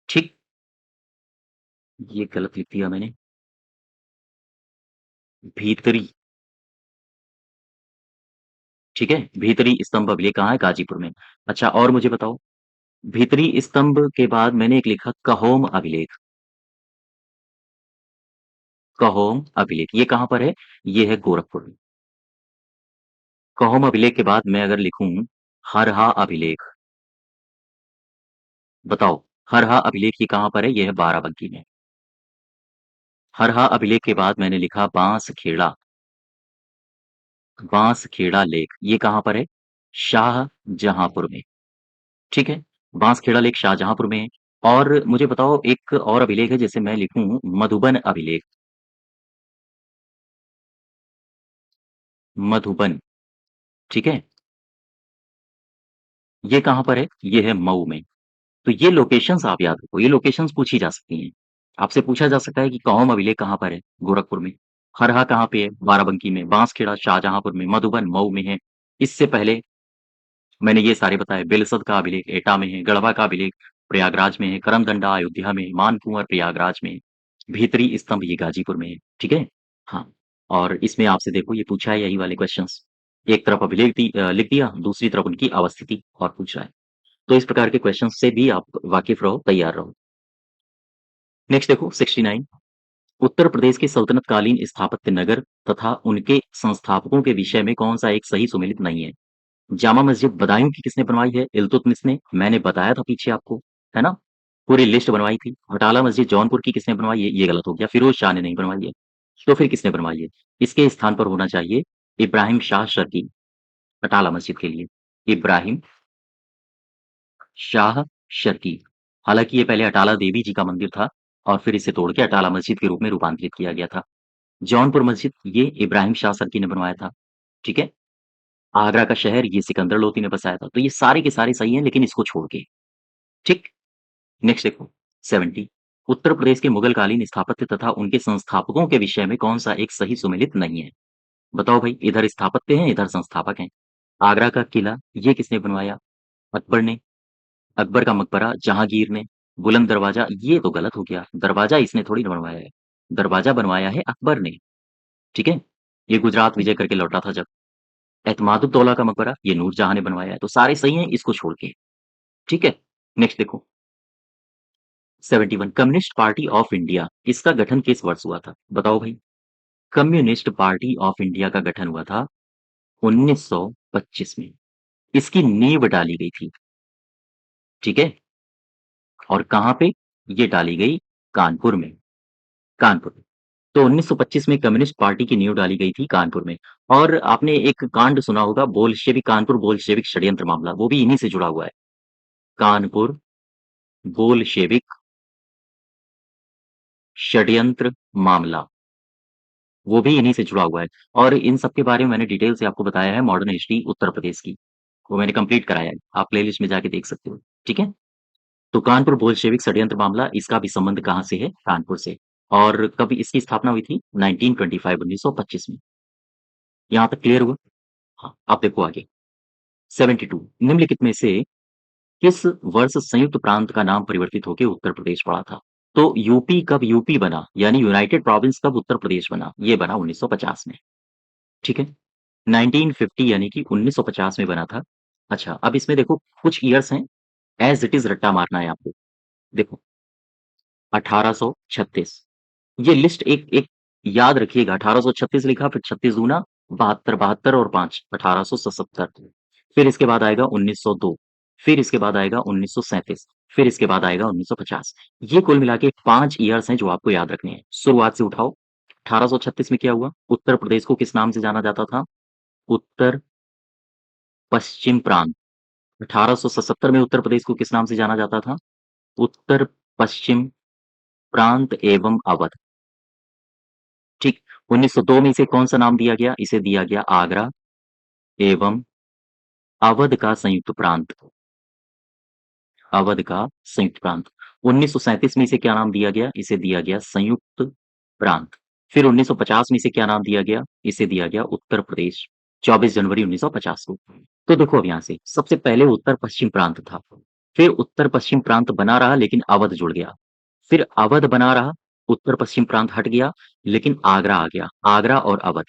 ठीक? ये गलत लिख दिया मैंने, भीतरी, ठीक है? भीतरी स्तंभ अभिलेख कहाँ है? गाजीपुर में। अच्छा, और मुझे बताओ, भीतरी स्तंभ के बाद मैंने एक लिखा कहोम अभिलेख, कहोम अभिलेख, ये कहाँ पर है? ये है गोरखपुर में। कहोम अभिलेख के बाद मैं अगर लिखूँ हरहा अभिलेख, बताओ हरहा अभिलेख ये कहाँ पर है? ये है बाराबंकी में। हरहा अभिलेख के बाद मैंने लिखा बांसखेड़ा, बांसखेड़ा लेक, ये कहाँ पर है? शाहजहांपुर में, ठीक है? बांसखेड़ा लेक शाहजहांपुर में है। और मुझे बताओ एक और अभिलेख है जैसे मैं लिखूं मधुबन अभिलेख। मधुबन, ठीक है, ये कहाँ पर है? ये है मऊ में। तो ये लोकेशंस आप याद रखो, ये लोकेशंस पूछी जा सकती हैं। आपसे पूछा जा सकता है कि कौम अभिलेख कहाँ पर है? गोरखपुर में। खरहा कहाँ पे है? बाराबंकी में। बांसखेड़ा शाहजहांपुर में। मधुबन मऊ में है। इससे पहले मैंने ये सारे बताए। बेलसद का अभिलेख एटा में है। गढ़वा का अभिलेख प्रयागराज में है। करमदंडा अयोध्या में। मानकुंवर प्रयागराज में। भीतरी स्तंभ ये गाजीपुर में है। ठीक है? हाँ। और इसमें आपसे देखो ये पूछा है यही वाले क्वेश्चंस। एक तरफ अभिलेख लिख दिया, दूसरी तरफ उनकी अवस्थिति और पूछ रहा है। तो इस प्रकार के क्वेश्चन से भी आप वाकिफ रहो, तैयार रहो। नेक्स्ट देखो 69। उत्तर प्रदेश के सल्तनतकालीन स्थापत्य नगर तथा उनके संस्थापकों के विषय में कौन सा एक सही सुमेलित नहीं है? जामा मस्जिद बदायूं की किसने बनवाई है? इल्तुतमिश ने। मैंने बताया था पीछे आपको, है ना? पूरी लिस्ट बनवाई थी। अटाला मस्जिद जौनपुर की किसने बनवाई है? ये गलत हो गया, फिरोज शाह ने नहीं बनवाई है। तो फिर किसने बनवाई है? इसके स्थान पर होना चाहिए इब्राहिम शाह शर्की, अटाला मस्जिद के लिए। इब्राहिम शाह शर्की। हालांकि ये पहले अटाला देवी जी का मंदिर था और फिर इसे तोड़ के अटाला मस्जिद के रूप में रूपांतरित किया गया था। जौनपुर मस्जिद ये इब्राहिम शाह सर्की ने बनवाया था। ठीक है? आगरा का शहर ये सिकंदर लोधी ने बसाया था। तो ये सारे के सारे सही हैं लेकिन इसको छोड़ के। ठीक। नेक्स्ट देखो 70। उत्तर प्रदेश के मुगल कालीन स्थापत्य तथा उनके संस्थापकों के विषय में कौन सा एक सही सुमेलित नहीं है? बताओ भाई, इधर स्थापत्य हैं, इधर संस्थापक हैं। आगरा का किला ये किसने बनवाया? अकबर ने। अकबर का मकबरा जहांगीर ने। बुलंद दरवाजा ये तो गलत हो गया, दरवाजा इसने थोड़ी ना बनवाया है। दरवाजा बनवाया है अकबर ने। ठीक है? ये गुजरात विजय करके लौटा था जब। एतमादुद्दौला का मकबरा ये नूरजहां ने बनवाया है। तो सारे सही हैं इसको छोड़ के। ठीक है? नेक्स्ट देखो 71। कम्युनिस्ट पार्टी ऑफ इंडिया इसका गठन किस वर्ष हुआ था? बताओ भाई। कम्युनिस्ट पार्टी ऑफ इंडिया का गठन हुआ था 1925 में। इसकी नींव डाली गई थी। ठीक है? और कहां पे? ये डाली गई कानपुर में। कानपुर। तो 1925 में कम्युनिस्ट पार्टी की नींव डाली गई थी कानपुर में। और आपने एक कांड सुना होगा बोल्शेविक, कानपुर बोल्शेविक षड्यंत्र मामला, वो भी इन्हीं से जुड़ा हुआ है। कानपुर बोल्शेविक षड्यंत्र मामला, वो भी इन्हीं से जुड़ा हुआ है। और इन सब के बारे में मैंने डिटेल से आपको बताया है मॉडर्न हिस्ट्री उत्तर प्रदेश की। वो मैंने कंप्लीट कराया है, आप प्लेलिस्ट में जाके देख सकते हो। ठीक है? तो कानपुर बोल्शेविक षड्यंत्र मामला, इसका भी संबंध कहाँ से है? कानपुर से। और कब इसकी स्थापना हुई थी? 1925, 1925 में। यहाँ तक क्लियर हुआ? हाँ, अब देखो आगे 72। निम्नलिखित में से किस वर्ष संयुक्त प्रांत का नाम परिवर्तित होकर उत्तर प्रदेश पड़ा था? तो यूपी कब यूपी बना, यानी यूनाइटेड प्रोविंस कब उत्तर प्रदेश बना? ये बना 1950 में। ठीक है? 1950 यानी कि 1950 में बना था। अच्छा, अब इसमें देखो कुछ ईयर्स हैं, एज इट इज रट्टा मारना है आपको। देखो 1836, ये लिस्ट एक एक याद रखिएगा। 1836 लिखा, फिर 36 दूना 72, 72 और 5 1877। फिर इसके बाद आएगा 1902। फिर इसके बाद आएगा 1937। फिर इसके बाद आएगा 1950। ये कुल मिला के 5 ईयर्स हैं जो आपको याद रखने हैं। शुरुआत से उठाओ। 1836 में क्या हुआ? उत्तर प्रदेश को किस नाम से जाना जाता था? उत्तर पश्चिम प्रांत। 1877 में उत्तर प्रदेश को किस नाम से जाना जाता था? उत्तर पश्चिम प्रांत एवं अवध। ठीक। 1902 में इसे कौन सा नाम दिया गया? इसे दिया गया आगरा एवं अवध का संयुक्त प्रांत। अवध का संयुक्त प्रांत। 1937 में इसे क्या नाम दिया गया? इसे दिया गया संयुक्त प्रांत। फिर 1950 में इसे क्या नाम दिया गया? इसे दिया गया उत्तर प्रदेश। 24 जनवरी 1950 को। तो देखो अब यहाँ से सबसे पहले उत्तर पश्चिम प्रांत था। फिर उत्तर पश्चिम प्रांत बना रहा लेकिन अवध जुड़ गया। फिर अवध बना रहा, उत्तर पश्चिम प्रांत हट गया, लेकिन आगरा आ गया। आगरा और अवध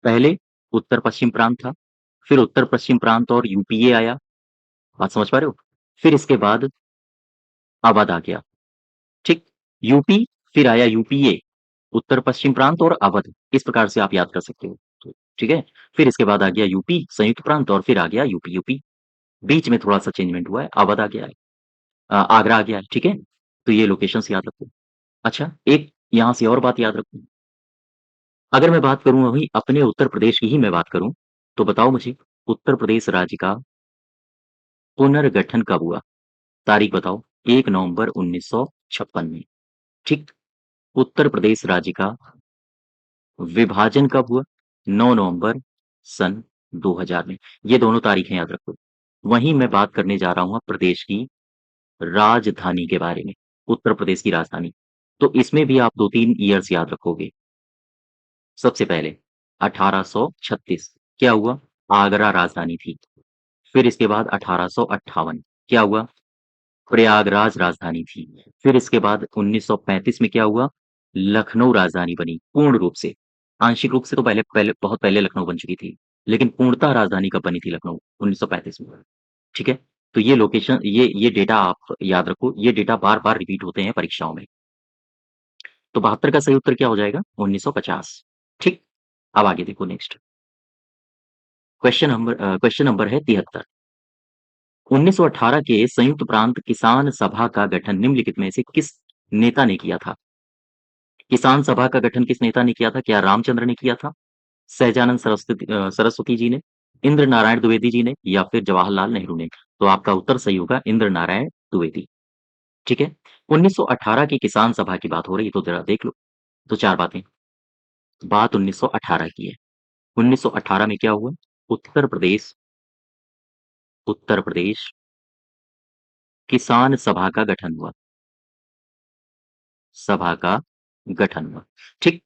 पहले उत्तर पश्चिम प्रांत था, फिर उत्तर पश्चिम प्रांत और यूपीए आया। बात समझ पा रहे हो? फिर इसके बाद अवध आ गया। ठीक। यूपी, फिर आया यूपीए, उत्तर पश्चिम प्रांत और अवध। इस प्रकार से आप याद कर सकते हो। तो ठीक है? फिर इसके बाद आ गया यूपी संयुक्त प्रांत और फिर आ गया यूपी। यूपी बीच में थोड़ा सा चेंजमेंट हुआ है, अवध आ गया है, आगरा आ गया है। ठीक है? तो ये लोकेशंस याद रखो। अच्छा, एक यहाँ से और बात याद रखो। अगर मैं बात करूं अभी अपने उत्तर प्रदेश की ही मैं बात करूं, तो बताओ मुझे उत्तर प्रदेश राज्य का पुनर्गठन कब हुआ? तारीख बताओ। 1 नवंबर 1956 में। ठीक। उत्तर प्रदेश राज्य का विभाजन कब हुआ? 9 नवंबर सन 2000 में। ये दोनों तारीखें याद रखो। वहीं मैं बात करने जा रहा हूँ अब प्रदेश की राजधानी के बारे में। उत्तर प्रदेश की राजधानी। तो इसमें भी आप 2-3 ईयर्स याद रखोगे। सबसे पहले 1836 क्या हुआ? आगरा राजधानी थी। फिर इसके बाद 1858 क्या हुआ? प्रयागराज राजधानी थी। फिर इसके बाद 1935 में क्या हुआ? लखनऊ राजधानी बनी पूर्ण रूप से। आंशिक रूप से तो पहले पहले बहुत पहले लखनऊ बन चुकी थी, लेकिन पूर्णतः राजधानी कब बनी थी? लखनऊ 1935 में। ठीक है। तो ये लोकेशन, ये डेटा आप याद रखो। ये डेटा बार बार रिपीट होते हैं परीक्षाओं में। तो 72 का सही उत्तर क्या हो जाएगा? 1950। ठीक। अब आगे देखो नेक्स्ट क्वेश्चन नंबर है 73। 1918 के संयुक्त प्रांत किसान सभा का गठन निम्नलिखित में से किस नेता ने किया था? किसान सभा का गठन किस नेता ने किया था? क्या रामचंद्र ने किया था, सहजानंद सरस्वती जी ने, इंद्र नारायण द्विवेदी जी ने, या फिर जवाहरलाल नेहरू ने? तो आपका उत्तर सही होगा इंद्र नारायण द्विवेदी। ठीक है। 1918 की किसान सभा की बात हो रही है तो जरा देख लो। तो चार बातें। बात 1918 की है। 1918 में क्या हुआ? उत्तर प्रदेश उत्तर प्रदेश किसान सभा का गठन हुआ। सभा का गठन हुआ। ठीक।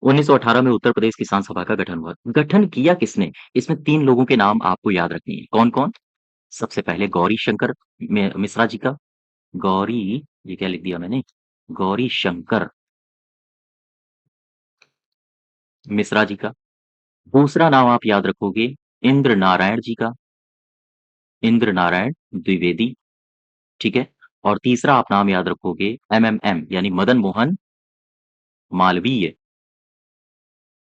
1918 में उत्तर प्रदेश किसान सभा का गठन हुआ। गठन किया किसने? इसमें 3 लोगों के नाम आपको याद रखनी है। कौन-कौन? सबसे पहले गौरी शंकर मिश्रा जी का। गौरी, ये क्या लिख दिया मैंने? गौरी शंकर मिश्रा जी का। दूसरा नाम आप याद रखोगे इंद्र नारायण जी का। इंद्र नारायण द्विवेदी। ठीक है। और तीसरा आप नाम याद रखोगे एमएमएम यानी मदन मोहन मालवीय।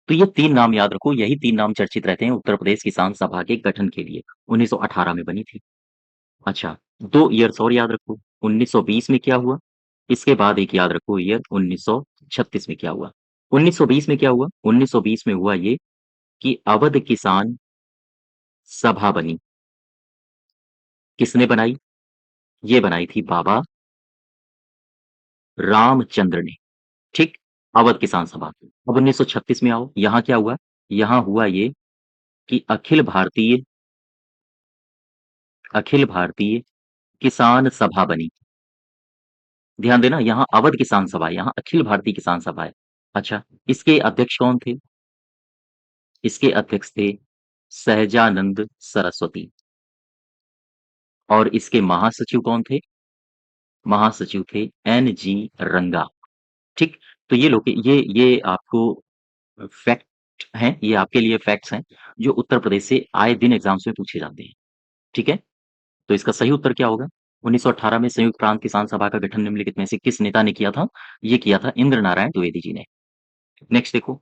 तो ये 3 नाम याद रखो। यही 3 नाम चर्चित रहते हैं उत्तर प्रदेश किसान सभा के गठन के लिए। 1918 में बनी थी। अच्छा, 2 ईयर्स और याद रखो। 1920 में क्या हुआ? इसके बाद एक याद रखो ईयर 1936 में क्या हुआ? 1920 में क्या हुआ? 1920 में हुआ ये कि अवध किसान सभा बनी। किसने बनाई? ये बनाई थी बाबा रामचंद्र ने। ठीक। अवध किसान सभा। अब 1936 में आओ। यहाँ क्या हुआ? यहाँ हुआ ये कि अखिल भारतीय किसान सभा बनी। ध्यान देना, यहाँ अवध किसान सभा है, यहाँ अखिल भारतीय किसान सभा है। अच्छा, इसके अध्यक्ष कौन थे? इसके अध्यक्ष थे सहजानंद सरस्वती। और इसके महासचिव कौन थे? महासचिव थे एन जी रंगा। ठीक। तो ये लोग ये आपको फैक्ट हैं, ये आपके लिए फैक्ट्स हैं जो उत्तर प्रदेश से आए दिन एग्जाम्स में पूछे जाते हैं। ठीक है। तो इसका सही उत्तर क्या होगा? 1918 में संयुक्त प्रांत किसान सभा का गठन निम्नलिखित में से किस नेता ने किया था? ये किया था इंद्र नारायण द्विवेदी जी ने। नेक्स्ट देखो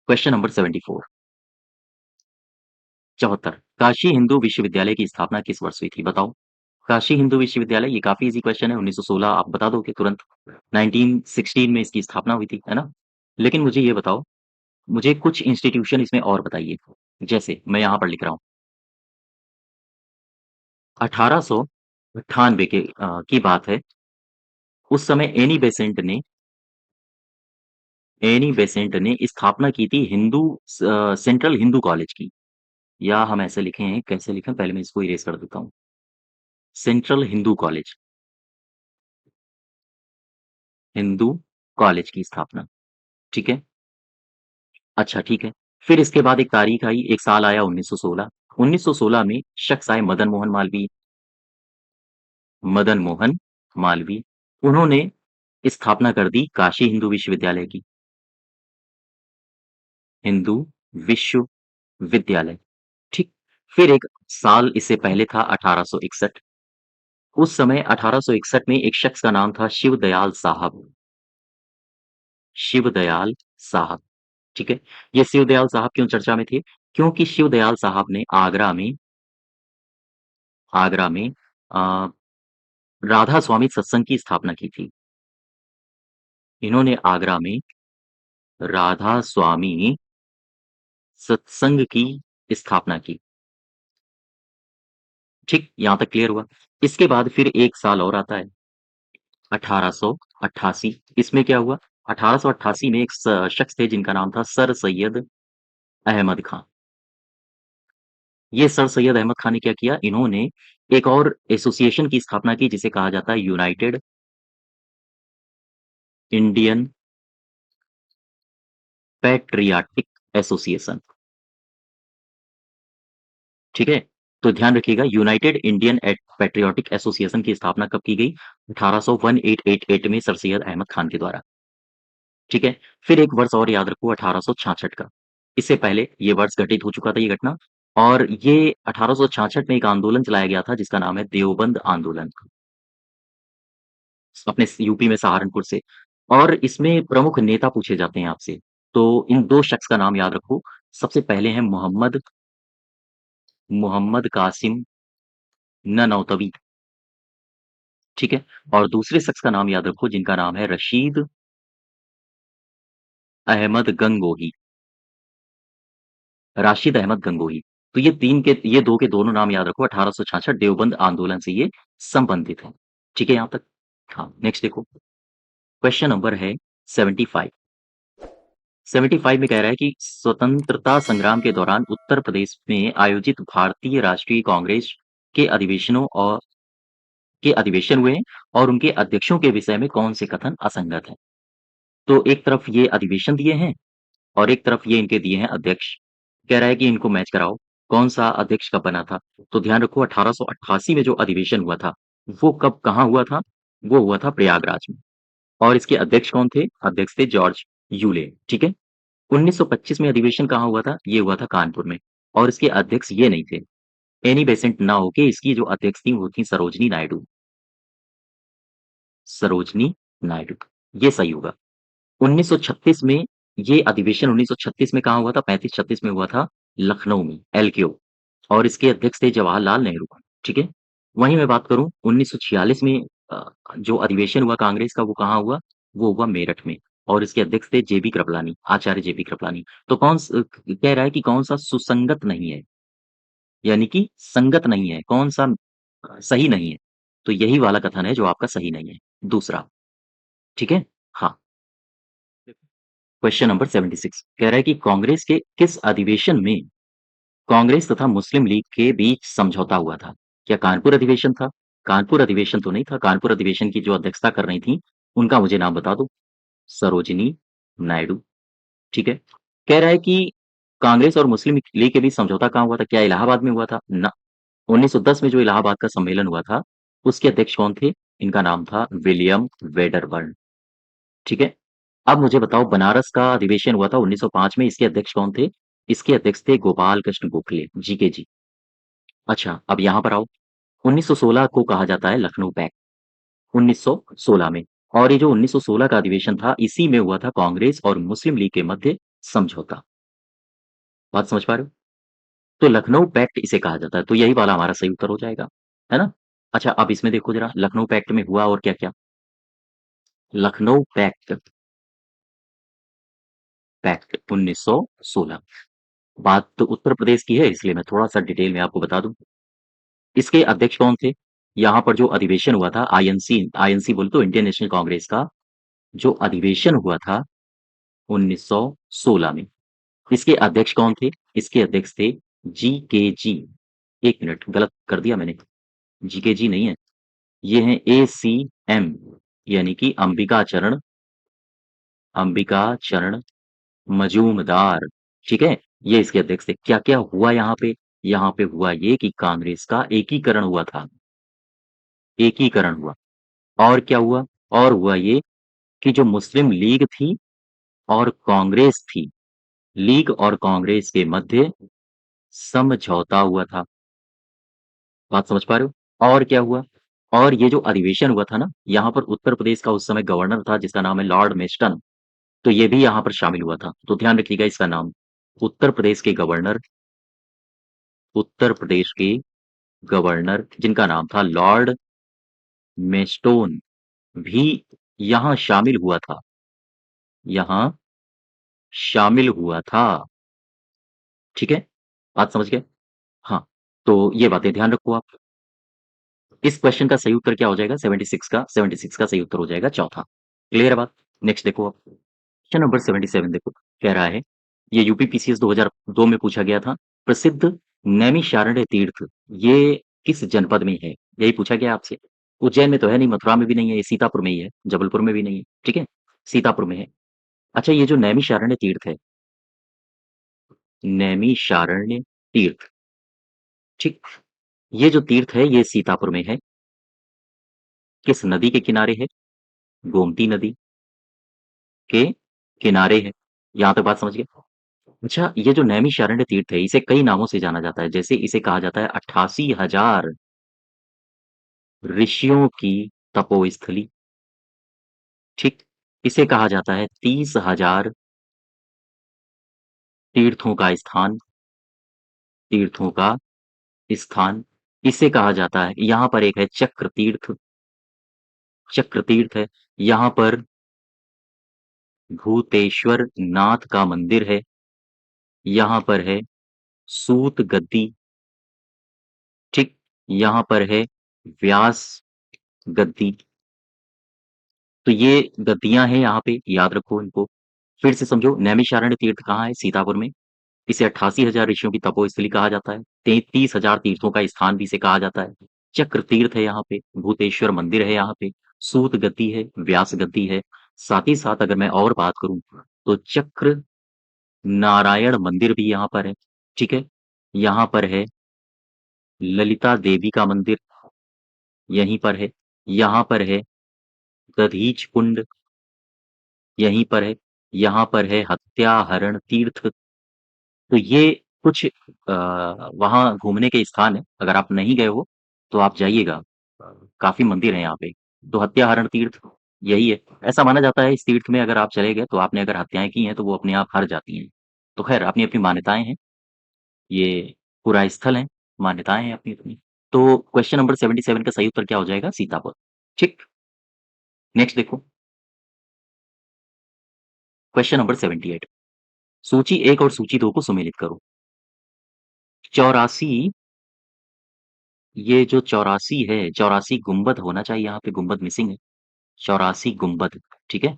क्वेश्चन नंबर 74। 74। काशी हिंदू विश्वविद्यालय की स्थापना किस वर्ष हुई थी? बताओ। काशी हिंदू विश्वविद्यालय, ये काफी इजी क्वेश्चन है। 1916 आप बता दोगे तुरंत। 1916 में इसकी स्थापना हुई थी, है ना? लेकिन मुझे ये बताओ, मुझे कुछ इंस्टीट्यूशन इसमें और बताइए। जैसे मैं यहाँ पर लिख रहा हूँ 1898 की बात है। उस समय एनी बेसेंट ने स्थापना की थी सेंट्रल हिंदू कॉलेज की। या हम ऐसे लिखें, कैसे लिखें, पहले मैं इसको इरेज कर देता हूँ। सेंट्रल हिंदू कॉलेज की स्थापना। ठीक है। अच्छा, ठीक है। फिर इसके बाद एक तारीख आई, एक साल आया 1916। 1916 में शख्स आए मदन मोहन मालवीय। उन्होंने स्थापना कर दी काशी हिंदू विश्वविद्यालय की। हिंदू विश्वविद्यालय। ठीक। फिर एक साल इससे पहले था 1861। उस समय 1861 में एक शख्स का नाम था शिवदयाल साहब। शिवदयाल साहब। ठीक है। ये शिवदयाल साहब क्यों चर्चा में थे? क्योंकि शिवदयाल साहब ने आगरा में अ, राधा स्वामी सत्संग की स्थापना की थी। इन्होंने आगरा में राधा स्वामी सत्संग की स्थापना की। ठीक, यहाँ तक क्लियर हुआ। इसके बाद फिर एक साल और आता है 1888। इसमें क्या हुआ? 1888 में एक शख्स थे जिनका नाम था सर सैयद अहमद खां। ये सर सैयद अहमद खान ने क्या किया? इन्होंने एक और एसोसिएशन की स्थापना की जिसे कहा जाता है यूनाइटेड इंडियन पैट्रियाटिक एसोसिएशन। ठीक है? तो ध्यान रखिएगा यूनाइटेड इंडियन पैट्रियोटिक एसोसिएशन की स्थापना कब की गई? 1888 में सर सैयद अहमद खान के द्वारा। ठीक है? फिर एक वर्ष और याद रखो 1866 का। इससे पहले ये वर्ष घटित हो चुका था ये घटना और ये 1866 में एक आंदोलन चलाया गया था जिसका नाम है देवबंद आंदोलन, अपने यूपी में सहारनपुर से। और इसमें प्रमुख नेता पूछे जाते हैं आपसे। तो इन 2 शख्स का नाम याद रखो। सबसे पहले हैं मोहम्मद मोहम्मद कासिम ननौतवी। ठीक है? और दूसरे शख्स का नाम याद रखो जिनका नाम है रशीद अहमद गंगोही। राशिद अहमद गंगोही। तो ये 2 के दोनों नाम याद रखो 1866 देवबंद आंदोलन से ये संबंधित हैं। ठीक है यहाँ तक? हाँ, नेक्स्ट देखो। क्वेश्चन नंबर है 75। 75 में कह रहा है कि स्वतंत्रता संग्राम के दौरान उत्तर प्रदेश में आयोजित भारतीय राष्ट्रीय कांग्रेस के अधिवेशन हुए हैं और उनके अध्यक्षों के विषय में कौन से कथन असंगत हैं? तो एक तरफ ये अधिवेशन दिए हैं और एक तरफ ये इनके दिए हैं अध्यक्ष। कह रहा है कि इनको मैच कराओ, कौन-सा अध्यक्ष कब बना था? तो ध्यान रखो 1888 में जो अधिवेशन हुआ था, वो कब कहाँ हुआ था? वो हुआ था प्रयागराज में। और इसके अध्यक्ष कौन थे? अध्यक्ष थे जॉर्ज यूले, ठीक है? 1925 में अधिवेशन कहाँ हुआ था? ये हुआ था कानपुर में और इसके अध्यक्ष ये नहीं थे। एनी बेसेंट ना होके इसकी जो अध्यक्ष थी वो थी सरोजिनी नायडू। सरोजिनी नायडू, ये सही होगा। 1936 में ये अधिवेशन 1936 में कहाँ हुआ था? 35-36 में हुआ था लखनऊ में, एलकेओ और इसके अध्यक्ष थे जवाहरलाल नेहरू, ठीक है? वहीं मैं बात करूँ 1946 में जो अधिवेशन हुआ कांग्रेस का वो कहाँ हुआ? वो हुआ मेरठ में और इसके अध्यक्ष थे जेबी कृपलानी, आचार्य जेबी कृपलानी। तो कह रहा है कि कौन-सा सुसंगत नहीं है, यानी कि संगत नहीं है, कौन-सा सही नहीं है? तो यही वाला कथन है जो आपका सही नहीं है, दूसरा, ठीक है? हाँ। क्वेश्चन नंबर 76 कह रहा है कि कांग्रेस के किस अधिवेशन में कांग्रेस तथा मुस्लिम लीग के बीच समझौता हुआ था? क्या कानपुर अधिवेशन था? कानपुर अधिवेशन तो नहीं था। कानपुर अधिवेशन की जो अध्यक्षता कर रही थी, उनका मुझे नाम बता दो। सरोजिनी नायडू, ठीक है। कह रहा है कि कांग्रेस और मुस्लिम लीग के बीच समझौता कहाँ हुआ था? क्या इलाहाबाद में हुआ था? ना। 1910 में जो इलाहाबाद का सम्मेलन हुआ था, उसके अध्यक्ष कौन थे? इनका नाम था विलियम वेडरबर्न, ठीक है। अब मुझे बताओ बनारस का अधिवेशन हुआ था 1905 में, इसके अध्यक्ष कौन थे? इसके अध्यक्ष थे गोपाल कृष्ण गोखले, जीके जी। अच्छा, अब यहाँ पर आओ। 1916 को कहा जाता है लखनऊ पैक्ट, 1916 में। और ये जो 1916 का अधिवेशन था, इसी में हुआ था कांग्रेस और मुस्लिम लीग के मध्य समझौता। बात समझ पा रहे हो? तो लखनऊ पैक्ट इसे कहा जाता है, तो यही वाला हमारा सही उत्तर हो जाएगा, है ना? अच्छा, अब इसमें देखो जरा लखनऊ पैक्ट में हुआ और क्या-क्या? Lucknow pact pact 1916। बात तो उत्तर प्रदेश की है इसलिए मैं थोड़ा-सा डिटेल में आपको बता दूँ। इसके अध्यक्ष कौन थे? यहाँ पर जो अधिवेशन हुआ था आईएनसी आईएनसी बोले तो इंडियन नेशनल कांग्रेस का जो अधिवेशन हुआ था 1916 में, इसके अध्यक्ष कौन थे? इसके अध्यक्ष थे जीकेजी। 1 मिनट गलत कर दिया मैंने, जीकेजी नहीं है, ये हैं एसीएम यानी कि अंबिका चरण मजूमदार, ठीक है? ये इसके अध्यक्ष थे। क्या-क्या हुआ यहाँ पे? यहाँ पे हुआ ये कि कांग्रेस का एकीकरण हुआ था, एकीकरण हुआ। और क्या हुआ? और हुआ ये कि जो मुस्लिम लीग थी और कांग्रेस थी, लीग और कांग्रेस के मध्य समझौता हुआ था। बात समझ पा रहे हो? और क्या हुआ? और ये जो अधिवेशन हुआ था ना, यहाँ पर उत्तर प्रदेश का उस समय गवर्नर था जिसका नाम है लॉर्ड मेस्टन, तो ये भी यहाँ पर शामिल हुआ था। तो ध्यान रखिएगा इसका नाम। उत्तर प्रदेश के गवर्नर उत्तर प्रदेश के गवर्नर जिनका नाम था लॉर्ड मेस्टोन भी यहाँ शामिल हुआ था। यहाँ शामिल हुआ था। ठीक है? बात समझ गए? हाँ, तो ये बातें ध्यान रखो आप। इस क्वेश्चन का सही उत्तर क्या हो जाएगा? 76 का सही उत्तर हो जाएगा चौथा। क्लियर है बात? नेक्स्ट देखो आप। क्वेश्चन नंबर 77 देखो, कह रहा है, ये यूपीपीसीएस 2002 में पूछा गया था। प्रसिद्ध नैमिषारण्य तीर्थ ये किस जनपद में है? यही पूछा गया आपसे। उज्जैन में तो है नहीं, मथुरा में भी नहीं है, ये सीतापुर में ही है, जबलपुर में भी नहीं है, ठीक है? सीतापुर में है। अच्छा, ये जो नैमिषारण्य तीर्थ है, नैमिषारण्य तीर्थ, ठीक, ये जो तीर्थ है ये सीतापुर में है। किस नदी के किनारे है? गोमती नदी के किनारे है। यहाँ तक बात समझ गए? अच्छा, ये जो नैमिषारण्य तीर्थ है इसे कई नामों से जाना जाता है। जैसे इसे कहा जाता है 88,000 ऋषियों की तपोस्थली, ठीक। इसे कहा जाता है 30,000 तीर्थों का स्थान, तीर्थों का स्थान। इसे कहा जाता है, यहाँ पर एक है चक्र तीर्थ, चक्र तीर्थ है। यहाँ पर भूतेश्वर नाथ का मंदिर है। यहाँ पर है सूत गद्दी, ठीक। यहाँ पर है व्यास गद्दी। तो ये गद्दियां हैं यहाँ पे, याद रखो इनको। फिर से समझो, नैमिषारण्य तीर्थ कहाँ है? सीतापुर में। इसे 88,000 ऋषियों की तपोस्थली कहा जाता है। 33,000 तीर्थों का स्थान भी इसे कहा जाता है। चक्र तीर्थ है यहाँ पे, भूतेश्वर मंदिर है यहाँ पे, सूत गद्दी है, व्यास गद्दी है। साथ ही साथ अगर मैं और बात करूं तो चक्र नारायण मंदिर भी यहाँ पर है, ठीक है। यहाँ पर है ललिता देवी का मंदिर, यहीं पर है। यहाँ पर है दधीच कुंड, यहीं पर है। यहाँ पर है हत्याहरण तीर्थ। तो ये कुछ वहाँ घूमने के स्थान है। अगर आप नहीं गए हो तो आप जाइएगा, काफी मंदिर है यहाँ पे। तो हत्याहरण तीर्थ यही है। ऐसा माना जाता है इस तीर्थ में अगर आप चले गए तो आपने अगर हत्याएं की हैं तो वो अपने आप हर जाती हैं। तो खैर, अपनी अपनी मान्यताएं हैं, ये पूरा स्थल है, मान्यताएं हैं अपनी अपनी। तो क्वेश्चन नंबर 77 का सही उत्तर क्या हो जाएगा? सीतापुर, ठीक। नेक्स्ट देखो, क्वेश्चन नंबर 78। सूची एक और सूची दो को सुमेलित करो। 84, ये जो 84 है, 84 गुंबद होना चाहिए, यहाँ पे गुंबद मिसिंग है। 84 गुंबद, ठीक है।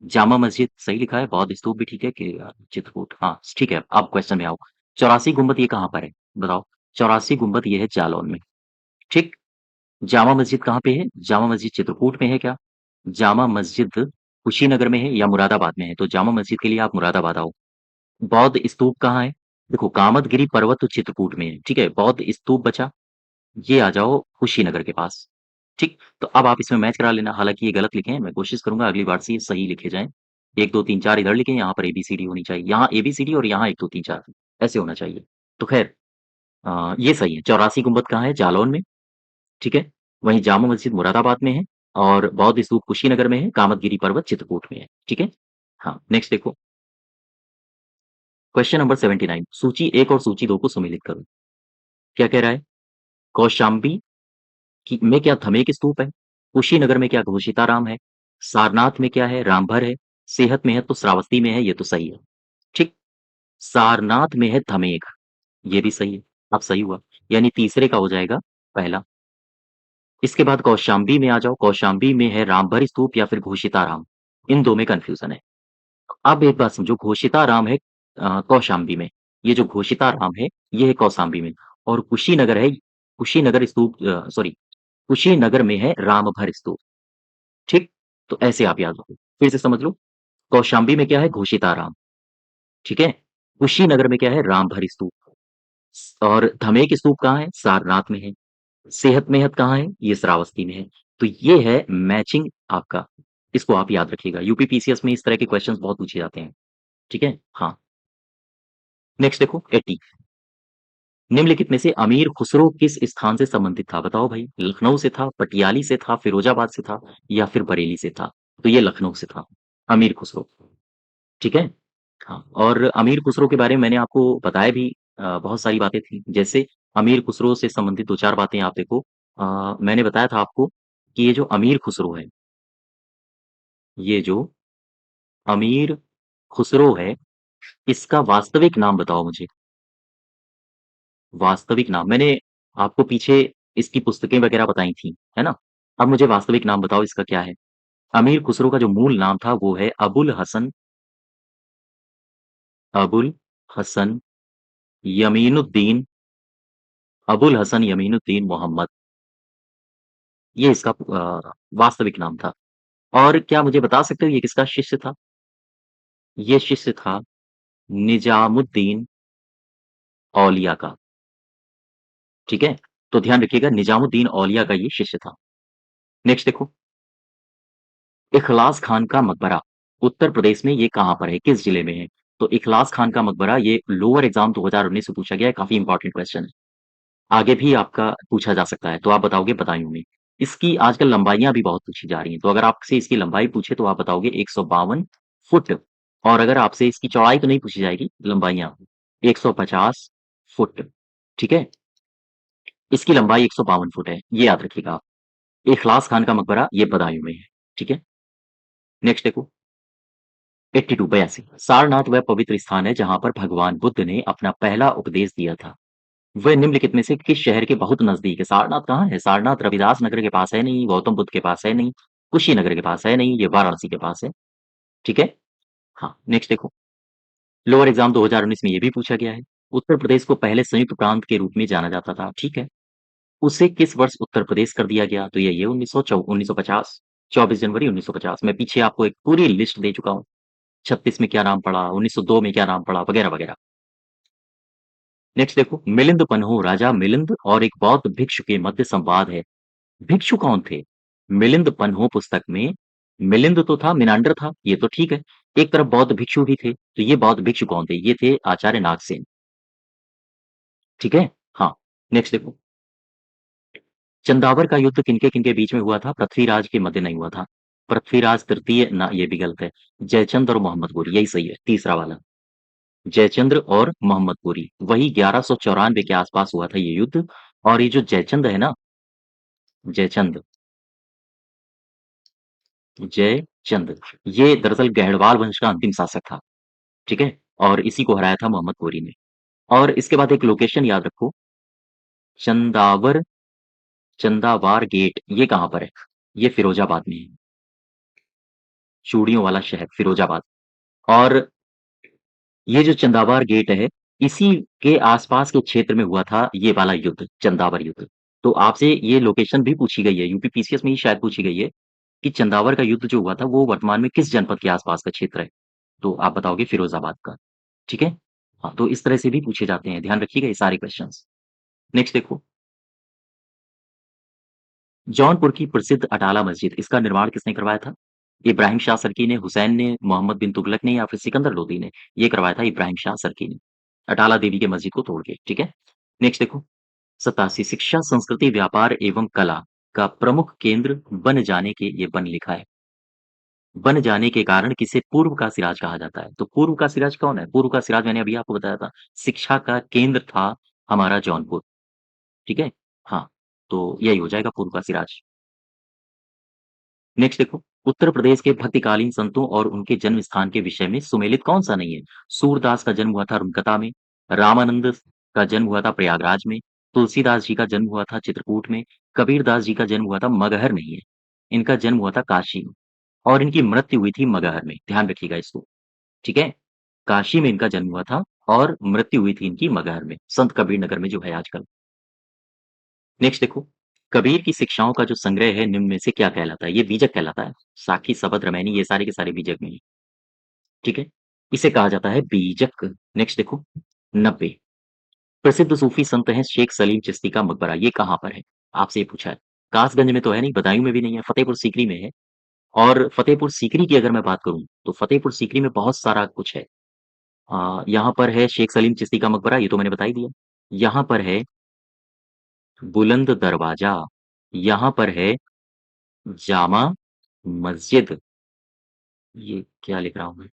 जामा मस्जिद सही लिखा है, बौद्ध स्तूप भी ठीक है कि चित्रकूट, हाँ ठीक है। अब क्वेश्चन में आओ। 84 गुंबद ये कहाँ पर है? बताओ। 84 गुंबद ये है जालौन में, ठीक। जामा मस्जिद कहाँ पे है? जामा मस्जिद चित्रकूट में है क्या? जामा मस्जिद कुशीनगर में है या मुरादाबाद में है? तो जामा मस्जिद के लिए आप मुरादाबाद आओ। बौद्ध स्तूप कहाँ है? देखो, कामदगिरी पर्वत तो चित्रकूट में है, ठीक है। बौद्ध स्तूप बचा, ये आ जाओ कुशीनगर के पास, ठीक। तो अब आप इसमें मैच करा लेना। हालांकि ये गलत लिखे हैं, मैं कोशिश करूंगा अगली बार से ये सही लिखे जाएं। 1 2 3 4 इधर लिखे, यहाँ पर एबीसीडी होनी चाहिए, यहाँ एबीसीडी और यहाँ 1 2 3 4 ऐसे होना चाहिए। तो खैर, ये सही है। 84 गुंबद कहाँ है? जालौन में, ठीक है। वहीं जामा मस्जिद मुरादाबाद में है और बौद्ध स्तूप कुशीनगर में है, कामदगिरी पर्वत चित्रकूट में है, ठीक है। हाँ, नेक्स्ट देखो, क्वेश्चन नंबर 79। सूची एक और सूची दो को सुमेलित करो। क्या कह रहा है? कौशाम्बी में क्या धमेक स्तूप है? कुशीनगर में क्या घोषिताराम है? सारनाथ में क्या है? रामभर है। सेहत में है तो श्रावस्ती में है, ये तो सही है, ठीक। सारनाथ में है धमेक, ये भी सही है। अब सही हुआ, यानी तीसरे का हो जाएगा पहला। इसके बाद कौशाम्बी में आ जाओ। कौशाम्बी में है रामभर स्तूप या फिर घोषिताराम, इन दो में कंफ्यूजन है। अब एक बात समझो, घोषिताराम है कौशाम्बी में, ये जो घोषिताराम है ये है कौशाम्बी में। और कुशीनगर है, कुशीनगर स्तूप, सॉरी, कुशीनगर में है रामभर स्तूप, ठीक। तो ऐसे आप याद रखो, फिर से समझ लो। कौशाम्बी में क्या है? घोषिताराम, ठीक है। कुशीनगर में क्या है? रामभर स्तूप। और धमेक स्तूप कहाँ है? सारनाथ में है। सेहत मेहत कहाँ है? ये श्रावस्ती में है। तो ये है मैचिंग आपका, इसको आप याद रखिएगा। यूपीपीसीएस में इस तरह के क्वेश्चंस बहुत पूछे जाते हैं, ठीक है। हाँ, नेक्स्ट देखो 80। निम्नलिखित में से अमीर खुसरो किस स्थान से संबंधित था? बताओ भाई। लखनऊ से था, पटियाली से था, फिरोजाबाद से था या फिर बरेली से था? तो ये लखनऊ से था, अमीर खुसरो, ठीक है। हाँ, और अमीर खुसरो के बारे में मैंने आपको बताया भी, बहुत सारी बातें थी। जैसे अमीर खुसरो से संबंधित दो चार बातें आप देखो। मैंने बताया था आपको कि ये जो अमीर खुसरो है, ये जो अमीर खुसरो है, इसका वास्तविक नाम बताओ मुझे। वास्तविक नाम मैंने आपको पीछे इसकी पुस्तकें वगैरह बताई थी, है ना? अब मुझे वास्तविक नाम बताओ इसका क्या है? अमीर खुसरो का जो मूल नाम था वो है अबुल हसन यमीनुद्दीन अबुल हसन यमीनुद्दीन मोहम्मद, ये इसका वास्तविक नाम था। और क्या मुझे बता सकते हो ये किसका शिष्य था? ये शिष्य था निजामुद्दीन औलिया का, ठीक है? तो ध्यान रखिएगा निजामुद्दीन औलिया का ये शिष्य था। नेक्स्ट देखो, इखलास खान का मकबरा उत्तर प्रदेश में ये कहाँ पर है? किस जिले में है? तो इखलास खान का मकबरा ये लोअर एग्जाम 2019 से पूछा गया है, काफ़ी इंपॉर्टेंट क्वेश्चन है। आगे भी आपका पूछा जा सकता है, तो आप बताओगे बदायूं में। इसकी आजकल लंबाइयाँ भी बहुत पूछी जा रही हैं, तो अगर आपसे इसकी लंबाई पूछे तो आप बताओगे 152 फुट, और अगर आपसे इसकी चौड़ाई तो नहीं पूछी जाएगी, लंबाइयाँ 150 फुट, ठीक है? इसकी लंबाई 152 फुट है, ये याद रखिएगा आप। इखलास खान का मकबरा ये बदायूं में है, ठीक है? नेक्स्ट देखो, 82 82 सारनाथ वह पवित्र स्थान है जहां पर भगवान बुद्ध ने अपना पहला उपदेश दिया था। वह निम्नलिखित में से किस शहर के बहुत नजदीक है? सारनाथ कहाँ है? सारनाथ रविदास नगर के पास है नहीं, गौतम बुद्ध के पास है नहीं, कुशीनगर के पास है नहीं, ये वाराणसी के पास है, ठीक है? हाँ, नेक्स्ट देखो, लोअर एग्जाम 2019 में ये भी पूछा गया है। उत्तर प्रदेश को पहले संयुक्त प्रांत के रूप में जाना जाता था, ठीक है? उसे किस वर्ष उत्तर प्रदेश कर दिया गया? तो यही है 1950, 24 जनवरी 1950। मैं पीछे आपको एक पूरी लिस्ट दे चुका हूँ। 36 में क्या नाम पड़ा, 1902 में क्या नाम पड़ा, वगैरह वगैरह। नेक्स्ट देखो, मिलिंद पन्हो राजा मिलिंद और एक बौद्ध भिक्षु के मध्य संवाद है। भिक्षु कौन थे? मिलिंद पन्हो पुस्तक में मिलिंद तो था, मिनांडर था, ये तो ठीक है। एक तरफ बौद्ध भिक्षु भी थे, तो ये बौद्ध भिक्षु कौन थे? ये थे आचार्य नागसेन, ठीक है? हाँ, नेक्स्ट देखो, चंदावर का युद्ध किनके किनके बीच में हुआ था? पृथ्वीराज के मध्य नहीं हुआ था। पृथ्वीराज तृतीय ना, ये भी गलत है। जयचंद और मोहम्मद गोरी, यही सही है, तीसरा वाला। जयचंद्र और मोहम्मद गोरी, वही 1194 के आसपास हुआ था ये युद्ध। और ये जो जयचंद है ना, जयचंद जयचंद, ये दरअसल गहड़वाल वंश का अंतिम शासक था, ठीक है? और इसी को हराया था मोहम्मद गोरी ने। और इसके बाद एक लोकेशन याद रखो, चंदावर चंदावार गेट, ये कहाँ पर है? ये फिरोजाबाद में है, चूड़ियों वाला शहर फिरोजाबाद। और ये जो चंदावार गेट है, इसी के आसपास के क्षेत्र में हुआ था ये वाला युद्ध, चंदावर युद्ध। तो आपसे ये लोकेशन भी पूछी गई है, यूपी पीसीएस में ही शायद पूछी गई है कि चंदावर का युद्ध जो हुआ था वो वर्तमान में किस जनपद के आसपास का क्षेत्र है? तो आप बताओगे फिरोजाबाद का, ठीक है? हाँ, तो इस तरह से भी पूछे जाते हैं, ध्यान रखिएगा ये सारे क्वेश्चंस। नेक्स्ट देखो, जौनपुर की प्रसिद्ध अटाला मस्जिद, इसका निर्माण किसने करवाया था? इब्राहिम शाह सरकी ने, हुसैन ने, मोहम्मद बिन तुगलक ने, या फिर सिकंदर लोदी ने? ये करवाया था इब्राहिम शाह सरकी ने, अटाला देवी के मस्जिद को तोड़ के, ठीक है? नेक्स्ट देखो, 87 शिक्षा, संस्कृति, व्यापार एवं कला का प्रमुख केंद्र बन जाने के, ये बन लिखा है, बन जाने के कारण किसे पूर्व का सिराज कहा जाता है? तो पूर्व का सिराज कौन है? पूर्व का सिराज मैंने अभी आपको बताया था, शिक्षा का केंद्र था हमारा जौनपुर, ठीक है? हाँ, तो यही हो जाएगा पूर्व का सिराज। नेक्स्ट देखो, उत्तर प्रदेश के भक्तिकालीन संतों और उनके जन्म स्थान के विषय में सुमेलित कौन सा नहीं है? सूरदास का जन्म हुआ था रुनकता में, रामानंद का जन्म हुआ था प्रयागराज में, तुलसीदास जी का जन्म हुआ था चित्रकूट में, कबीरदास जी का जन्म हुआ था मगहर नहीं है, इनका जन्म हुआ था काशी में, और इनकी मृत्यु हुई थी मगहर में, ध्यान रखिएगा इसको, ठीक है? काशी में इनका जन्म हुआ था और मृत्यु हुई थी इनकी मगहर में, संत कबीर नगर में जो है आजकल। नेक्स्ट देखो, कबीर की शिक्षाओं का जो संग्रह है निम्न में से क्या कहलाता है? ये बीजक कहलाता है। साखी, शबद, रमैनी, ये सारे के सारे बीजक में ही, ठीक है? इसे कहा जाता है बीजक। नेक्स्ट देखो, 90 प्रसिद्ध सूफी संत हैं शेख सलीम चिश्ती का मकबरा, ये कहाँ पर है? आपसे ये पूछा है। कासगंज में तो है नहीं, बदायूं में भी नहीं है, फतेहपुर सीकरी में है। और फतेहपुर सीकरी की अगर मैं बात करूं तो फतेहपुर सीकरी में बहुत सारा कुछ है। यहाँ पर है शेख सलीम चिश्ती का मकबरा, ये तो मैंने बता ही दिया। यहाँ पर है बुलंद दरवाजा, यहाँ पर है जामा मस्जिद, ये क्या लिख रहा हूँ मैं?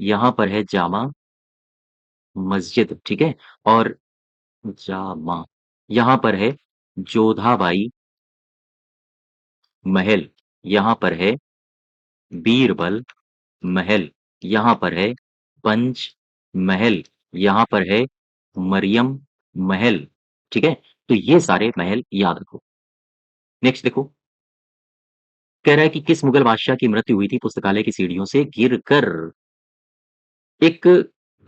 यहाँ पर है जामा मस्जिद, ठीक है? और जामा, यहाँ पर है जोधाबाई महल, यहाँ पर है बीरबल महल, यहाँ पर है पंच महल, यहाँ पर है मरियम महल, ठीक है? तो ये सारे महल याद रखो। नेक्स्ट देखो, कह रहा है कि किस मुगल बादशाह की मृत्यु हुई थी पुस्तकालय की सीढ़ियों से गिरकर? एक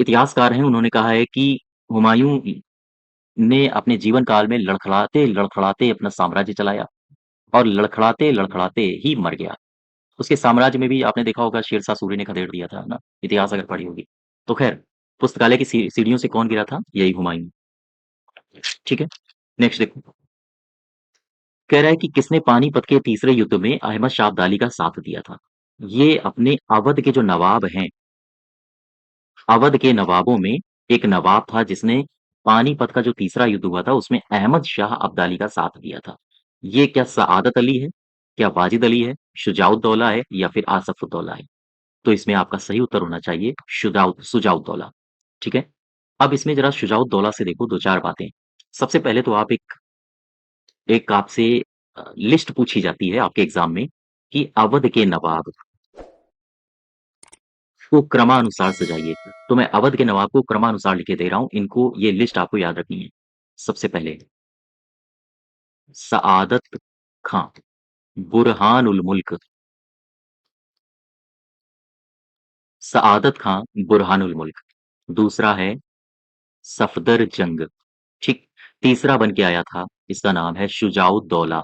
इतिहासकार हैं, उन्होंने कहा है कि हुमायूं ने अपने जीवन काल में लड़खड़ाते अपना साम्राज्य चलाया और लड़खड़ाते ही मर गया। उसके साम्राज्य में भी आपने देखा होगा शेरशाह सूरी ने खदेड़ दिया था ना, इतिहास अगर पढ़ी होगी। तो खैर, पुस्तकालय की सीढ़ियों से कौन गिरा था? यही हुमायूं। ठीक है, नेक्स्ट देखो, कह रहा है कि किसने पानीपत के तीसरे युद्ध में अहमद शाह अब्दाली का साथ दिया था? ये अपने अवध के जो नवाब हैं, अवध के नवाबों में एक नवाब था जिसने पानीपत का जो तीसरा युद्ध हुआ था उसमें अहमद शाह अब्दाली का साथ दिया था। ये क्या सआदत अली है, क्या वाजिद अली है, शुजाउद्दौला है या फिर आसफुद्दौला है? तो इसमें आपका सही उत्तर होना चाहिए शुजाउद्दौला। ठीक है, अब इसमें जरा शुजाउद्दौला से देखो दो चार बातें। सबसे पहले तो आप एक एक आपसे लिस्ट पूछी जाती है आपके एग्जाम में कि अवध के नवाब को क्रमानुसार सजाइए। तो मैं अवध के नवाब को क्रमानुसार लिखे दे रहा हूं, इनको ये लिस्ट आपको याद रखनी है। सबसे पहले सआदत खां, बुरहान उल मुल्क, सआदत खां, बुरहान उल मुल्क। दूसरा है सफदर जंग। ठीक, तीसरा बन के आया था, इसका नाम है शुजाउद्दौला।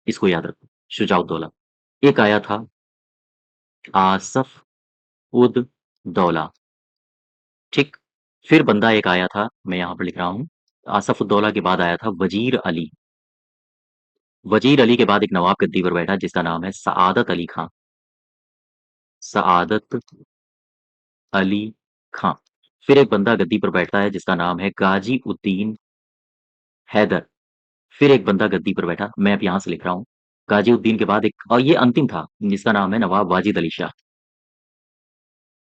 इसको याद रखो, शुजाउद्दौला। एक आया था आसफ उद दौला। ठीक, फिर बंदा एक आया था, मैं यहां पर लिख रहा हूं, आसफ उद दौला के बाद आया था वजीर अली। वजीर अली के बाद एक नवाब गद्दी पर बैठा जिसका नाम है सआदत अली खां। सआदत अली खां। फिर एक बंदा गद्दी पर बैठा है जिसका नाम है गाजी उद्दीन हैदर। फिर एक बंदा गद्दी पर बैठा, मैं अब यहां से लिख रहा हूं, गाजी उद्दीन के बाद एक, और ये अंतिम था, जिसका नाम है नवाब वाजिद अली शाह।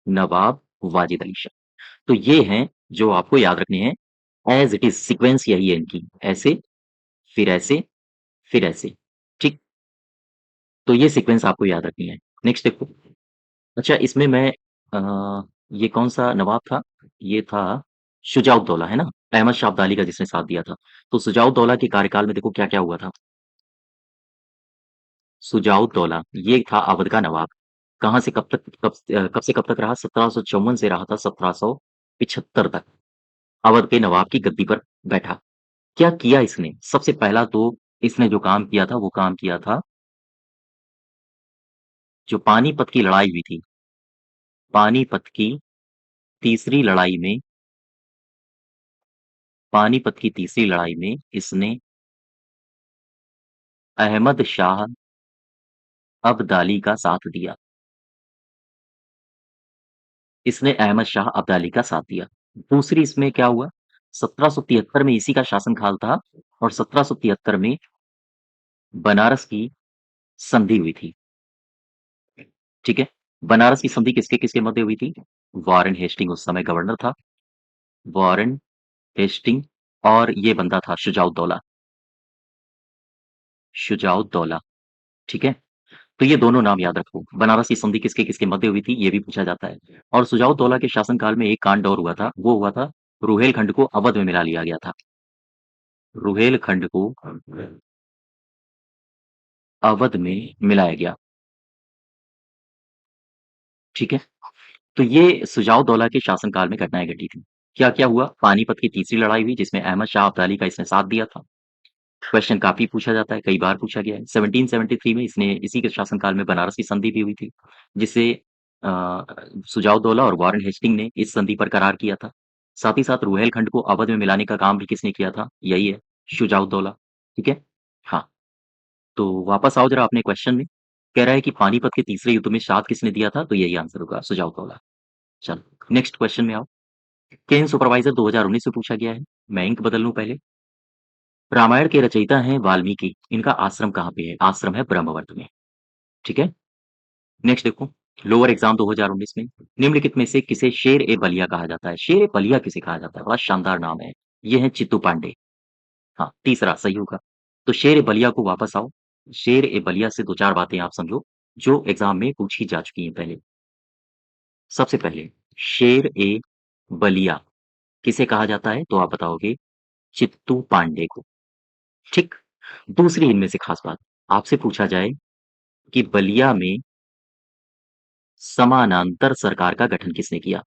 नवाब वाजिद अली शाह। तो ये हैं जो आपको याद रखने हैं, एज इट इज सीक्वेंस यही है इनकी, ऐसे फिर ऐसे फिर ऐसे। ठीक, तो ये सीक्वेंस आपको याद रखनी है। नेक्स्ट देखो, अच्छा इसमें मैं ये कौन सा नवाब था? ये था शुजाउद्दौला, है ना? अहमद शाह अब्दाली का जिसने साथ दिया था। तो शुजाउद्दौला के कार्यकाल में देखो क्या क्या हुआ था। शुजाउद्दौला ये था अवध का नवाब। कहाँ से कब से कब तक रहा? 1754 से रहा था 1775 तक। अवध के नवाब की गद्दी पर बैठा। क्या किया इसने? सबसे पहला तो इसने जो काम किया था वो काम किया था, जो पानीपत की लड़ाई हुई थी, पानीपत की तीसरी लड़ाई में, पानीपत की तीसरी लड़ाई में इसने अहमद शाह अब्दाली का साथ दिया। इसने अहमद शाह अब्दाली का साथ दिया। दूसरी इसमें क्या हुआ, 1773 में इसी का शासनकाल था और 1773 में बनारस की संधि हुई थी। ठीक है, बनारस की संधि किसके किसके मध्य हुई थी? वॉरेन हेस्टिंग उस समय गवर्नर था, वॉरेन हेस्टिंग, और ये बंदा था शुजाउद्दौला, शुजाउद्दौला। ठीक है, तो ये दोनों नाम याद रखो। बनारस की संधि किसके किसके मध्य हुई थी ये भी पूछा जाता है। और सुजाउद्दौला के शासनकाल में एक कांड और हुआ था, वो हुआ था रुहेलखंड को अवध में मिला लिया गया था। रुहेलखंड को अवध में मिलाया गया। ठीक है, तो ये सुजाउद्दौला के शासनकाल में घटनाएं घटी थी। क्या क्या हुआ? पानीपत की तीसरी लड़ाई हुई जिसमें अहमद शाह अब्दाली का इसने साथ दिया था। क्वेश्चन काफी पूछा जाता है, कई बार पूछा गया है। 1773 में इसने इसी के शासनकाल में बनारस की संधि भी हुई थी, जिसे सुजाउद्दौला और वॉरेन हेस्टिंग ने इस संधि पर करार किया था। साथ ही साथ रुहेलखंड को अवध में मिलाने का काम भी किसने किया था? यही है, शुजाउद्दौला। ठीक है, हाँ। तो वापस आओ जरा अपने क्वेश्चन में। कह रहा है कि पानीपत के तीसरे युद्ध में साथ किसने दिया था? तो यही आंसर होगा, सुजाउद्दौला। चलो नेक्स्ट क्वेश्चन में आओ। केन सुपरवाइजर 2019 में पूछा गया है। मैं इंक बदल लूं पहले। रामायण के रचयिता हैं वाल्मीकि, इनका आश्रम कहाँ पे है? आश्रम है ब्रह्मवर्त में। ठीक है, नेक्स्ट देखो, लोअर एग्जाम 2019 में निम्नलिखित में से किसे शेर ए बलिया कहा जाता है? शेर ए बलिया किसे कहा जाता है? बड़ा शानदार नाम है। ये है चित्तू पांडे। हाँ, तीसरा सही होगा। तो शेर ए बलिया को वापस आओ। शेर ए बलिया से दो चार बातें आप समझो जो एग्जाम में पूछी जा चुकी हैं पहले। सबसे पहले, शेर ए बलिया किसे कहा जाता है? तो आप बताओगे चित्तू पांडे को। ठीक। दूसरी इनमें से खास बात, आपसे पूछा जाए कि बलिया में समानांतर सरकार का गठन किसने किया?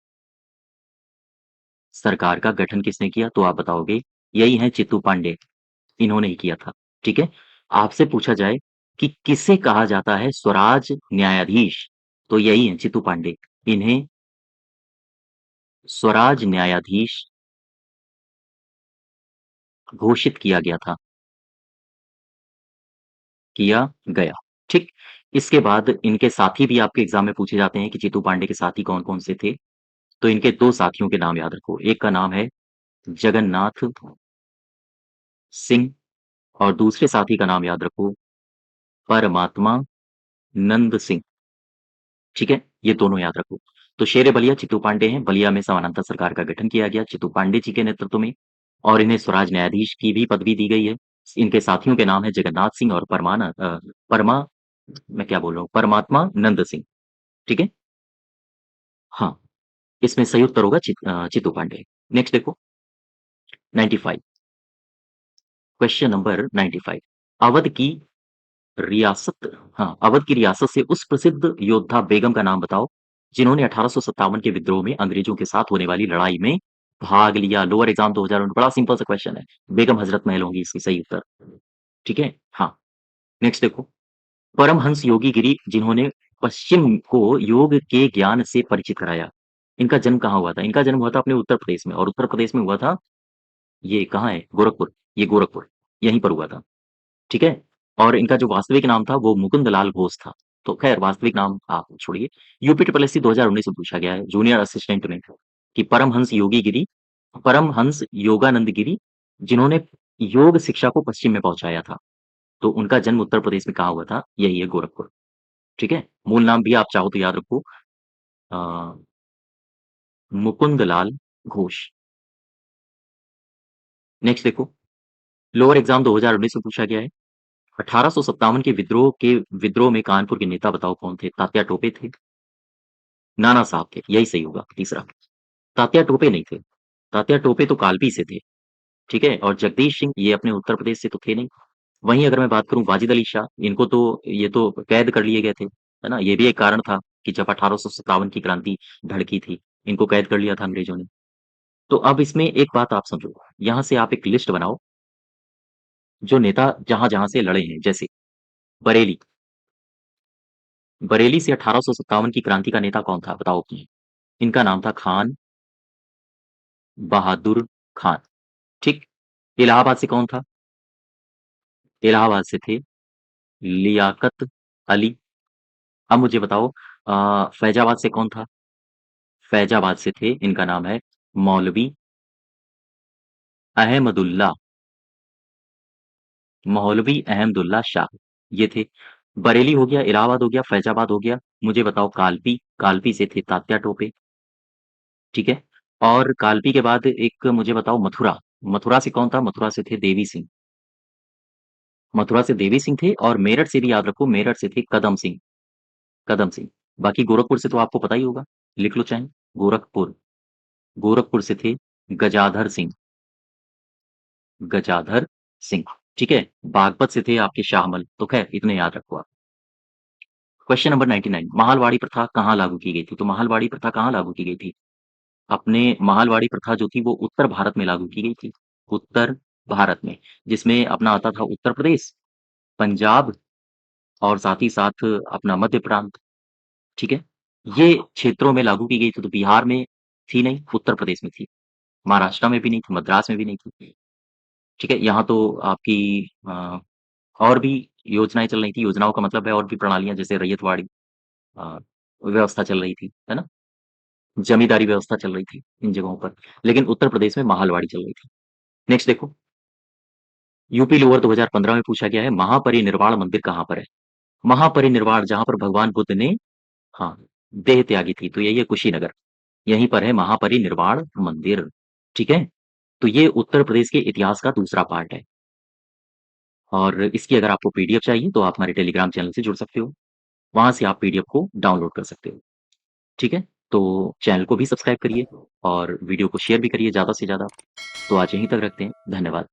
सरकार का गठन किसने किया? तो आप बताओगे यही है चित्तू पांडे, इन्होंने ही किया था। ठीक है। आपसे पूछा जाए कि किसे कहा जाता है स्वराज न्यायाधीश? तो यही है चित्तू पांडे, इन्हें स्वराज न्यायाधीश घोषित किया गया था, किया गया। ठीक। इसके बाद इनके साथी भी आपके एग्जाम में पूछे जाते हैं कि चित्तू पांडे के साथी कौन कौन से थे। तो इनके दो साथियों के नाम याद रखो, एक का नाम है जगन्नाथ सिंह और दूसरे साथी का नाम याद रखो परमात्मा नंद सिंह। ठीक है, ये दोनों याद रखो। तो शेर बलिया चित्तू पांडे हैं, बलिया में समानांतर सरकार का गठन किया गया चित्तू पांडे जी के नेतृत्व में, और इन्हें स्वराज न्यायाधीश की भी पदवी दी गई है। इनके साथियों के नाम है जगन्नाथ सिंह और परमा मैं क्या बोल रहा हूँ, परमात्मा नंद सिंह। ठीक है। हाँ, इसमें सही उत्तर होगा चित्तू पांडे। नेक्स्ट देखो 95, क्वेश्चन नंबर 95। अवध की रियासत, हाँ, अवध की रियासत से उस प्रसिद्ध योद्धा बेगम का नाम बताओ जिन्होंने 1857 के विद्रोह में अंग्रेजों के साथ होने वाली लड़ाई में भाग लिया। लोअर एग्जाम 2019, बड़ा सिंपल सा क्वेश्चन है। बेगम हजरत महल होंगी इसकी सही उत्तर। ठीक है। हाँ, नेक्स्ट देखो, परमहंस योगी गिरी जिन्होंने पश्चिम को योग के ज्ञान से परिचित कराया, इनका जन्म कहाँ हुआ था? इनका जन्म हुआ था अपने उत्तर प्रदेश में, और उत्तर प्रदेश में हुआ था, ये कहाँ है, गोरखपुर। ये गोरखपुर, यहीं पर हुआ था। ठीक है। और इनका जो वास्तविक नाम था वो मुकुंद लाल घोष था। तो खैर वास्तविक नाम आप छोड़िए। यूपी ट्रिपल एससी 2019 में पूछा गया है जूनियर असिस्टेंट में कि परमहंस योगानंद गिरी जिन्होंने योग शिक्षा को पश्चिम में पहुंचाया था, तो उनका जन्म उत्तर प्रदेश में कहाँ हुआ था? यही है गोरखपुर। ठीक है। मूल नाम भी आप चाहो तो याद रखो, अ, मुकुंद लाल घोष। नेक्स्ट देखो, लोअर एग्जाम 2019 में पूछा गया है 1857 के विद्रोह में कानपुर के नेता बताओ कौन थे? तात्या टोपे थे, नाना साहब थे, यही सही होगा तीसरा। तात्या टोपे नहीं थे, तात्या टोपे तो कालपी से थे। ठीक है। और जगदीश सिंह ये अपने उत्तर प्रदेश से तो थे नहीं। वहीं अगर मैं बात करूं वाजिद अली शाह, इनको तो ये तो कैद कर लिए गए थे, है ना, ये भी एक कारण था कि जब 1857 की क्रांति भड़की थी, इनको कैद कर लिया था अंग्रेजों ने। तो अब इसमें एक बात आप समझो, यहाँ से आप एक लिस्ट बनाओ जो नेता जहां जहां से लड़े हैं। जैसे बरेली, बरेली से 1857 की क्रांति का नेता कौन था बताओ? इनका नाम था खान बहादुर खान। ठीक। इलाहाबाद से कौन था? इलाहाबाद से थे लियाकत अली। अब मुझे बताओ, फैजाबाद से कौन था? फैजाबाद से थे, इनका नाम है मौलवी अहमदुल्ला, मौलवी अहमदुल्ला शाह, ये थे। बरेली हो गया, इलाहाबाद हो गया, फैजाबाद हो गया। मुझे बताओ कालपी, कालपी से थे तात्या टोपे। ठीक है। और कालपी के बाद एक मुझे बताओ मथुरा, मथुरा से कौन था? मथुरा से थे देवी सिंह, मथुरा से देवी सिंह थे। और मेरठ से भी याद रखो, मेरठ से थे कदम सिंह, कदम सिंह। बाकी गोरखपुर से तो आपको पता ही होगा, लिख लो चाहे। गोरखपुर, गोरखपुर से थे गजाधर सिंह, गजाधर सिंह। ठीक है। बागपत से थे आपके शाहमल। तो खैर इतने याद रखो आप। क्वेश्चन नंबर 99, महालवाड़ी प्रथा कहाँ लागू की गई थी? तो महालवाड़ी प्रथा कहाँ लागू की गई थी? अपने महालवाड़ी प्रथा जो थी वो उत्तर भारत में लागू की गई थी, उत्तर भारत में, जिसमें अपना आता था उत्तर प्रदेश, पंजाब और साथ ही साथ अपना मध्य प्रांत। ठीक है। ये क्षेत्रों में लागू की गई थी। तो बिहार में थी नहीं, उत्तर प्रदेश में थी, महाराष्ट्र में भी नहीं थी, मद्रास में भी नहीं थी। ठीक है। यहाँ तो आपकी और भी योजनाएं चल रही थी, योजनाओं का मतलब है और भी प्रणालियां, जैसे रैयतवाड़ी अ, व्यवस्था चल रही थी, है ना, जमींदारी व्यवस्था चल रही थी इन जगहों पर। लेकिन उत्तर प्रदेश में महालवाड़ी चल रही थी। नेक्स्ट देखो, यूपी लोअर 2015 में पूछा गया है महापरिनिर्वाण मंदिर कहाँ पर है? महापरिनिर्वाण जहां पर भगवान बुद्ध ने, हाँ, देह त्यागी थी, तो यही है कुशीनगर, यहीं पर है महापरिनिर्वाण मंदिर। ठीक है। तो ये उत्तर प्रदेश के इतिहास का दूसरा पार्ट है, और इसकी अगर आपको पीडीएफ चाहिए तो आप हमारे टेलीग्राम चैनल से जुड़ सकते हो, वहां से आप पीडीएफ को डाउनलोड कर सकते हो। ठीक है। तो चैनल को भी सब्सक्राइब करिए और वीडियो को शेयर भी करिए ज़्यादा से ज़्यादा। तो आज यहीं तक रखते हैं। धन्यवाद।